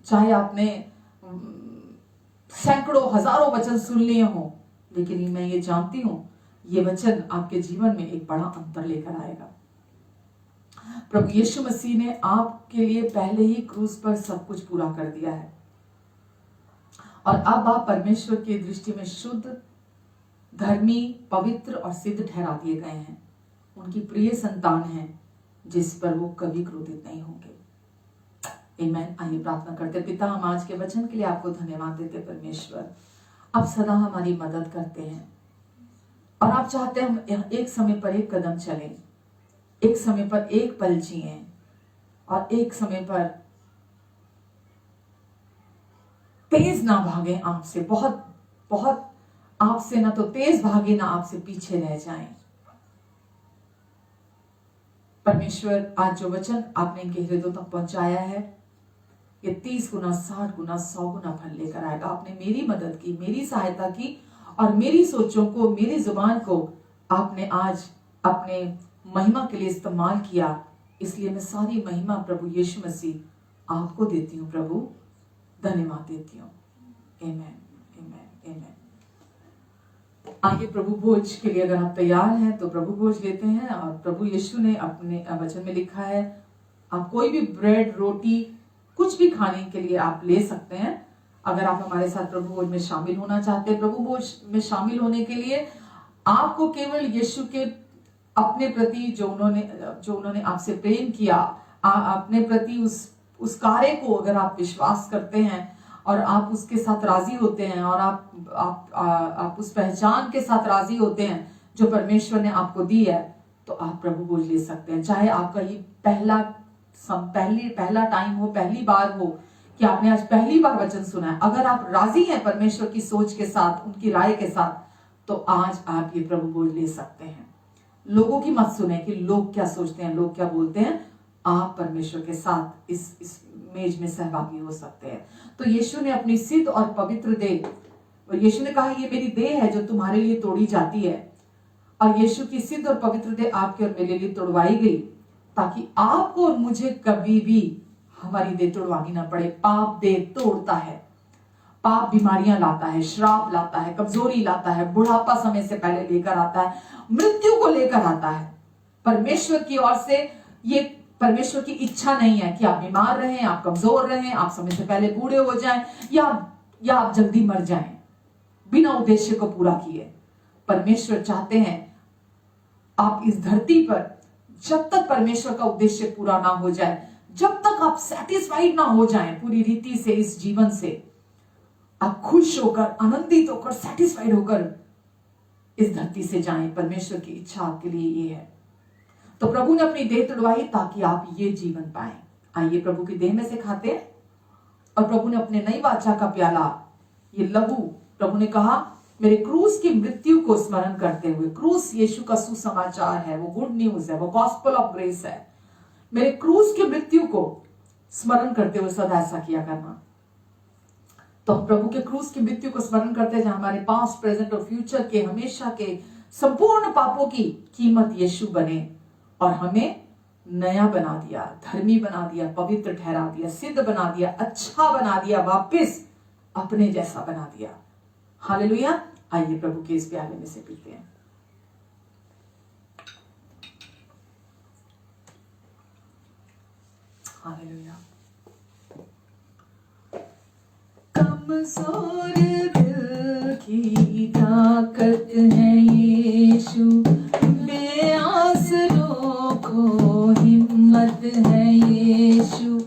चाहे आपने सैकड़ों हजारों वचन सुन लिए हो, लेकिन मैं ये जानती हूं ये वचन आपके जीवन में एक बड़ा अंतर लेकर आएगा। प्रभु यीशु मसीह ने आपके लिए पहले ही क्रूस पर सब कुछ पूरा कर दिया है और अब आप परमेश्वर की दृष्टि में शुद्ध, धर्मी, पवित्र और सिद्ध ठहरा दिए गए हैं। उनकी प्रिय संतान हैं जिस पर वो कभी क्रोधित नहीं होंगे। आमीन। आइए प्रार्थना करते। पिता, हम आज के वचन के लिए आपको धन्यवाद देते। परमेश्वर, आप सदा हमारी मदद करते हैं और आप चाहते हैं हम एक समय पर एक कदम चलें, एक समय पर एक पल जिएं और एक समय पर तेज ना भागें आपसे, बहुत बहुत आपसे ना तो तेज भागे, ना आपसे पीछे रह जाएं। परमेश्वर, आज जो वचन आपने इनके हृदयों तक पहुंचाया है, ये 30 गुना, 60 गुना, 100 गुना फल लेकर आएगा। आपने मेरी मदद की, मेरी सहायता की और मेरी सोचों को, मेरी जुबान को आपने आज अपने महिमा के लिए इस्तेमाल किया। इसलिए मैं सारी महिमा प्रभु यीशु मसीह आपको देती हूँ। प्रभु, धन्यवाद देती हूँ। आमीन, आमीन, आमीन। आइए प्रभु भोज के लिए अगर आप तैयार हैं तो प्रभु भोज लेते हैं। और प्रभु यीशु ने अपने वचन में लिखा है, आप कोई भी ब्रेड, रोटी, कुछ भी खाने के लिए आप ले सकते हैं। अगर आप हमारे साथ प्रभु भोज में शामिल होना चाहते हैं, प्रभु भोज में शामिल होने के लिए आपको केवल यीशु के अपने प्रति जो उन्होंने आपसे प्रेम किया, अपने प्रति उस कार्य को अगर आप विश्वास करते हैं और आप उसके साथ राजी होते हैं और आप उस पहचान के साथ राजी होते हैं जो परमेश्वर ने आपको दी है, तो आप प्रभु भोज ले सकते हैं। चाहे आपका ये पहला टाइम हो, पहली बार हो कि आपने आज पहली बार वचन सुना है, अगर आप राजी हैं परमेश्वर की सोच के साथ, उनकी राय के साथ, तो आज आप ये प्रभु भोज ले सकते हैं। लोगों की मत सुने कि लोग क्या सोचते हैं, लोग क्या बोलते हैं। आप परमेश्वर के साथ इस मेज में सहभागी हो सकते हैं। तो यीशु ने अपनी सिद्ध और पवित्र देह, और यीशु ने कहा ये मेरी देह है जो तुम्हारे लिए तोड़ी जाती है, और यीशु की सिद्ध और पवित्र देह आपके और मेरे लिए तोड़वाई गई ताकि आपको और मुझे कभी भी हमारी देह तोड़वानी ना पड़े। पाप देह तोड़ता है, पाप बीमारियां लाता है, श्राप लाता है, कमजोरी लाता है, बुढ़ापा समय से पहले लेकर आता है, मृत्यु को लेकर आता है। परमेश्वर की ओर से ये परमेश्वर की इच्छा नहीं है कि आप बीमार रहें, आप कमजोर रहें, आप समय से पहले बूढ़े हो जाएं या आप जल्दी मर जाएं बिना उद्देश्य को पूरा किए। परमेश्वर चाहते हैं आप इस धरती पर जब तक परमेश्वर का उद्देश्य पूरा ना हो जाए, जब तक आप सेटिस्फाइड ना हो जाएं पूरी रीति से इस जीवन से, आप खुश होकर, आनंदित होकर, सेटिस्फाइड होकर इस धरती से जाएं। परमेश्वर की इच्छा आपके लिए ये है। तो प्रभु ने अपनी देह तोड़वाई ताकि आप ये जीवन पाएं। आइए प्रभु की देह में से खाते हैं। और प्रभु ने अपने नई वाचा का प्याला, ये लहू, प्रभु ने कहा मेरे क्रूस की मृत्यु को स्मरण करते हुए, क्रूस यीशु का सुसमाचार है, वो गुड न्यूज है, वो गॉस्पेल ऑफ ग्रेस है। मेरे क्रूस की मृत्यु को स्मरण करते हुए सदा ऐसा किया करना। तो हम प्रभु के क्रूस की मृत्यु को स्मरण करते हैं, जहां हमारे पास्ट, प्रेजेंट और फ्यूचर के हमेशा के संपूर्ण पापों की कीमत यीशु बने और हमें नया बना दिया, धर्मी बना दिया, पवित्र ठहरा दिया, सिद्ध बना दिया, अच्छा बना दिया, वापस अपने जैसा बना दिया। हालेलुया। आइए प्रभु के इस प्याले में से पीते हैं। हालेलुया। कमजोर दिल की ताकत है यीशु, बेआसरों को हिम्मत है यीशु।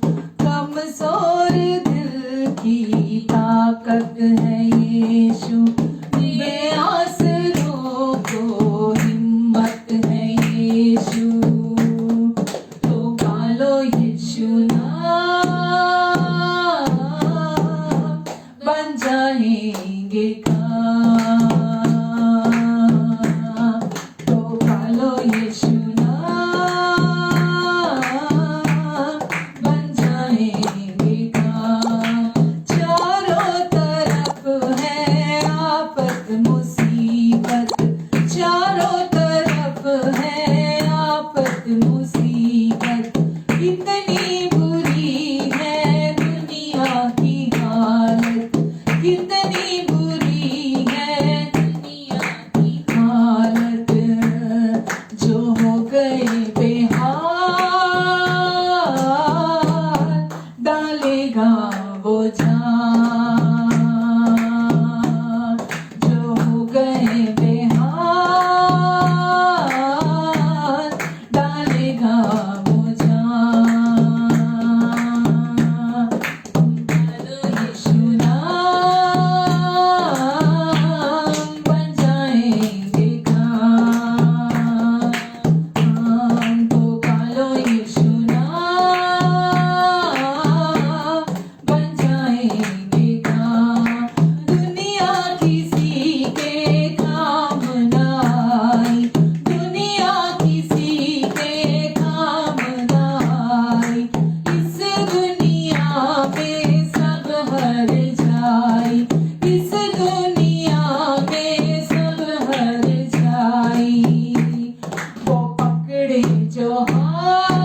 कमजोर दिल की ताकत है यीशु, बेआसरों को हिम्मत है यीशु। तो पालो यीशु बन जाएंगे काम। तो पालो यीशु बन जाएंगे काम। चारों तरफ है आफत मुसीबत, चारों तरफ है आफत मुसीबत। कितनी बुरी है दुनिया की हालत, कितनी बुरी है दुनिया की हालत। जो हो गए बेहाल डालेगा वो जान, जो हो गए बेहाल डालेगा वो जान। यीशु बन जाएंगे काम। तो कालो यीशु बन जाएंगे काम। दुनिया किसी के काम न आई, दुनिया किसी के काम न आई। इस दुनिया में सब हर जाई, इस दुनिया में सब हर जाई। वो पकड़े जो हाथ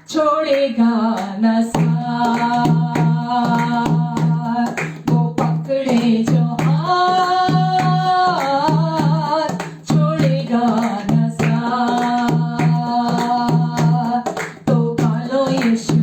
छोड़ेगा न साथ, वो पकड़े जो हाथ छोड़ेगा न साथ। तो पालो यीशु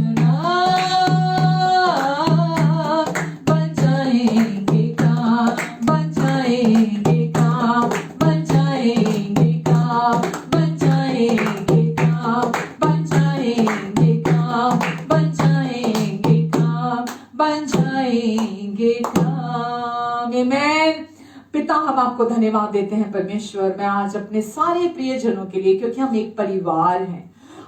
बन जाएंगे काम, बन जाएंगे काम, बन जाएंगे काम, बन जाएंगे काम, बन जाएंगे काम, बन जाएंगे काम, बन जाएंगे काम। आमीन। पिता, हम आपको धन्यवाद देते हैं परमेश्वर, मैं आज अपने सारे प्रियजनों के लिए, क्योंकि हम एक परिवार हैं।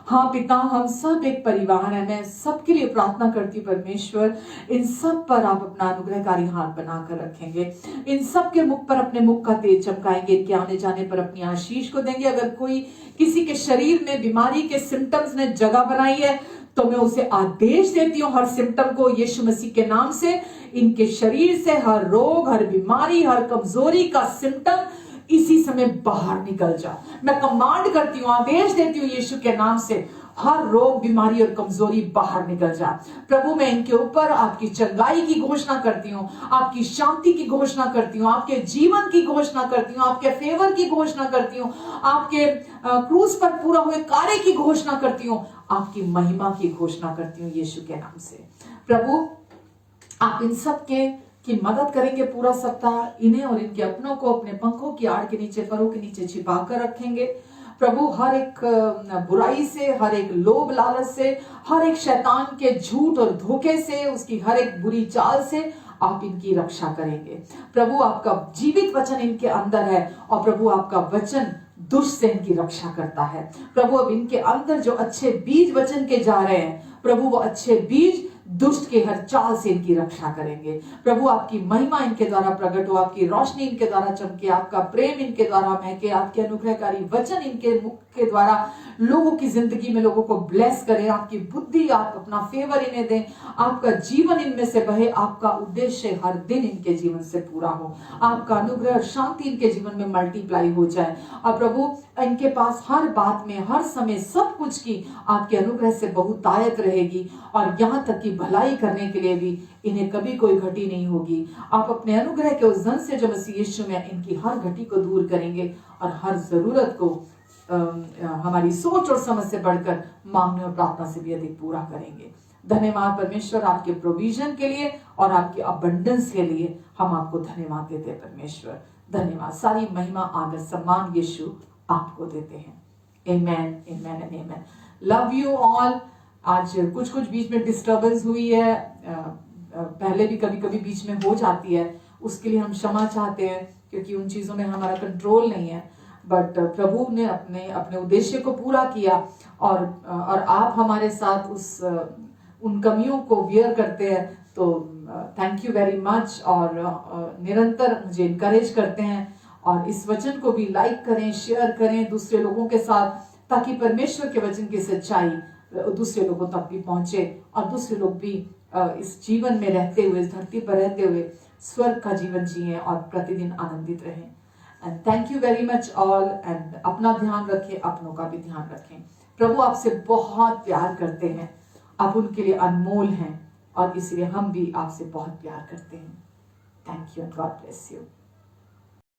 हाँ पिता, हम सब एक परिवार है। मैं सबके लिए प्रार्थना करती परमेश्वर, इन सब पर आप अपना अनुग्रहकारी हाथ बनाकर रखेंगे, इन सब के मुख पर अपने मुख का तेज चमकाएंगे, इनके आने जाने पर अपनी आशीष को देंगे। अगर कोई किसी के शरीर में बीमारी के सिम्टम्स ने जगह बनाई है तो मैं उसे आदेश देती हूँ, हर सिम्टम को यीशु मसीह के नाम से, इनके शरीर से हर रोग, हर बीमारी, हर कमजोरी का सिम्टम इसी समय बाहर निकल जा। मैं कमांड करती हूँ, आदेश देती हूँ यीशु के नाम से, हर रोग, बीमारी और कमजोरी बाहर निकल जा। प्रभु, मैं इनके ऊपर आपकी चंगाई की घोषणा करती हूँ, आपकी शांति की घोषणा करती हूँ, आपके जीवन की घोषणा करती हूँ, आपके फेवर की घोषणा करती हूँ, आपके क्रूस पर पूरा हुए कार्य की घोषणा करती हूँ, आपकी महिमा की घोषणा करती हूँ यीशु के नाम से। प्रभु, आप इन सब की मदद करेंगे पूरा सप्ताह। इन्हें और इनके अपनों को अपने पंखों की आड़ के नीचे, परों के नीचे छिपा कर रखेंगे। प्रभु, हर एक बुराई से, हर एक लोभ लालच से, हर एक शैतान के झूठ और धोखे से, उसकी हर एक बुरी चाल से आप इनकी रक्षा करेंगे। प्रभु, आपका जीवित वचन इनके अंदर है और प्रभु आपका वचन दुष्ट से इनकी रक्षा करता है। प्रभु, अब इनके अंदर जो अच्छे बीज वचन के जा रहे हैं, प्रभु वो अच्छे बीज दुष्ट के हर चाल से इनकी रक्षा करेंगे। प्रभु आपकी महिमा इनके द्वारा प्रकट हो, आपकी रोशनी इनके द्वारा चमके, आपका प्रेम इनके द्वारा महके, आपके अनुग्रहकारी वचन इनके मुख के द्वारा लोगों की जिंदगी में लोगों को ब्लेस करें। आपकी बुद्धि, आप अपना फेवर इन्हें दें, आपका जीवन इनमें से बहे, आपका उद्देश्य हर दिन इनके जीवन से पूरा हो, आपका अनुग्रह और शांति इनके जीवन में मल्टीप्लाई हो जाए। और प्रभु इनके पास हर बात में, हर समय, सब कुछ की आपके अनुग्रह से बहुतायत रहेगी, और यहाँ तक कि भलाई करने के लिए भी इन्हें कभी कोई घटी नहीं होगी। आप अपने अनुग्रह के उस धन से जो मसीह यीशु में इनकी हर घटी को दूर करेंगे और हर जरूरत को हमारी सोच और समझ से बढ़कर मांगने और प्रार्थना से भी अधिक पूरा करेंगे। धन्यवाद परमेश्वर आपके प्रोविजन के लिए और आपके अबंडेंस के लिए। हम आपको धन्यवाद देते हैं परमेश्वर। धन्यवाद। सारी महिमा, आदर, सम्मान यीशु आपको देते हैं। Amen, amen and amen. Love you all. आज कुछ बीच में डिस्टर्बेंस हुई है, पहले भी कभी कभी बीच में हो जाती है, उसके लिए हम क्षमा चाहते हैं, क्योंकि उन चीजों में हमारा कंट्रोल नहीं है। बट प्रभु ने अपने उद्देश्य को पूरा किया, और आप हमारे साथ उन कमियों को बियर करते हैं, तो थैंक यू वेरी मच। और निरंतर मुझे इनकरेज करते हैं, और इस वचन को भी लाइक करें, शेयर करें दूसरे लोगों के साथ, ताकि परमेश्वर के वचन की सच्चाई दूसरे लोगों तक भी पहुंचे, और दूसरे लोग भी इस जीवन में रहते हुए, इस धरती पर रहते हुए स्वर्ग का जीवन जिए और प्रतिदिन आनंदित रहें। And thank you very much all. And अपना ध्यान रखें, अपनों का भी ध्यान रखें। प्रभु आपसे बहुत प्यार करते हैं, आप उनके लिए अनमोल हैं, और इसलिए हम भी आपसे बहुत प्यार करते हैं। Thank you and God bless you.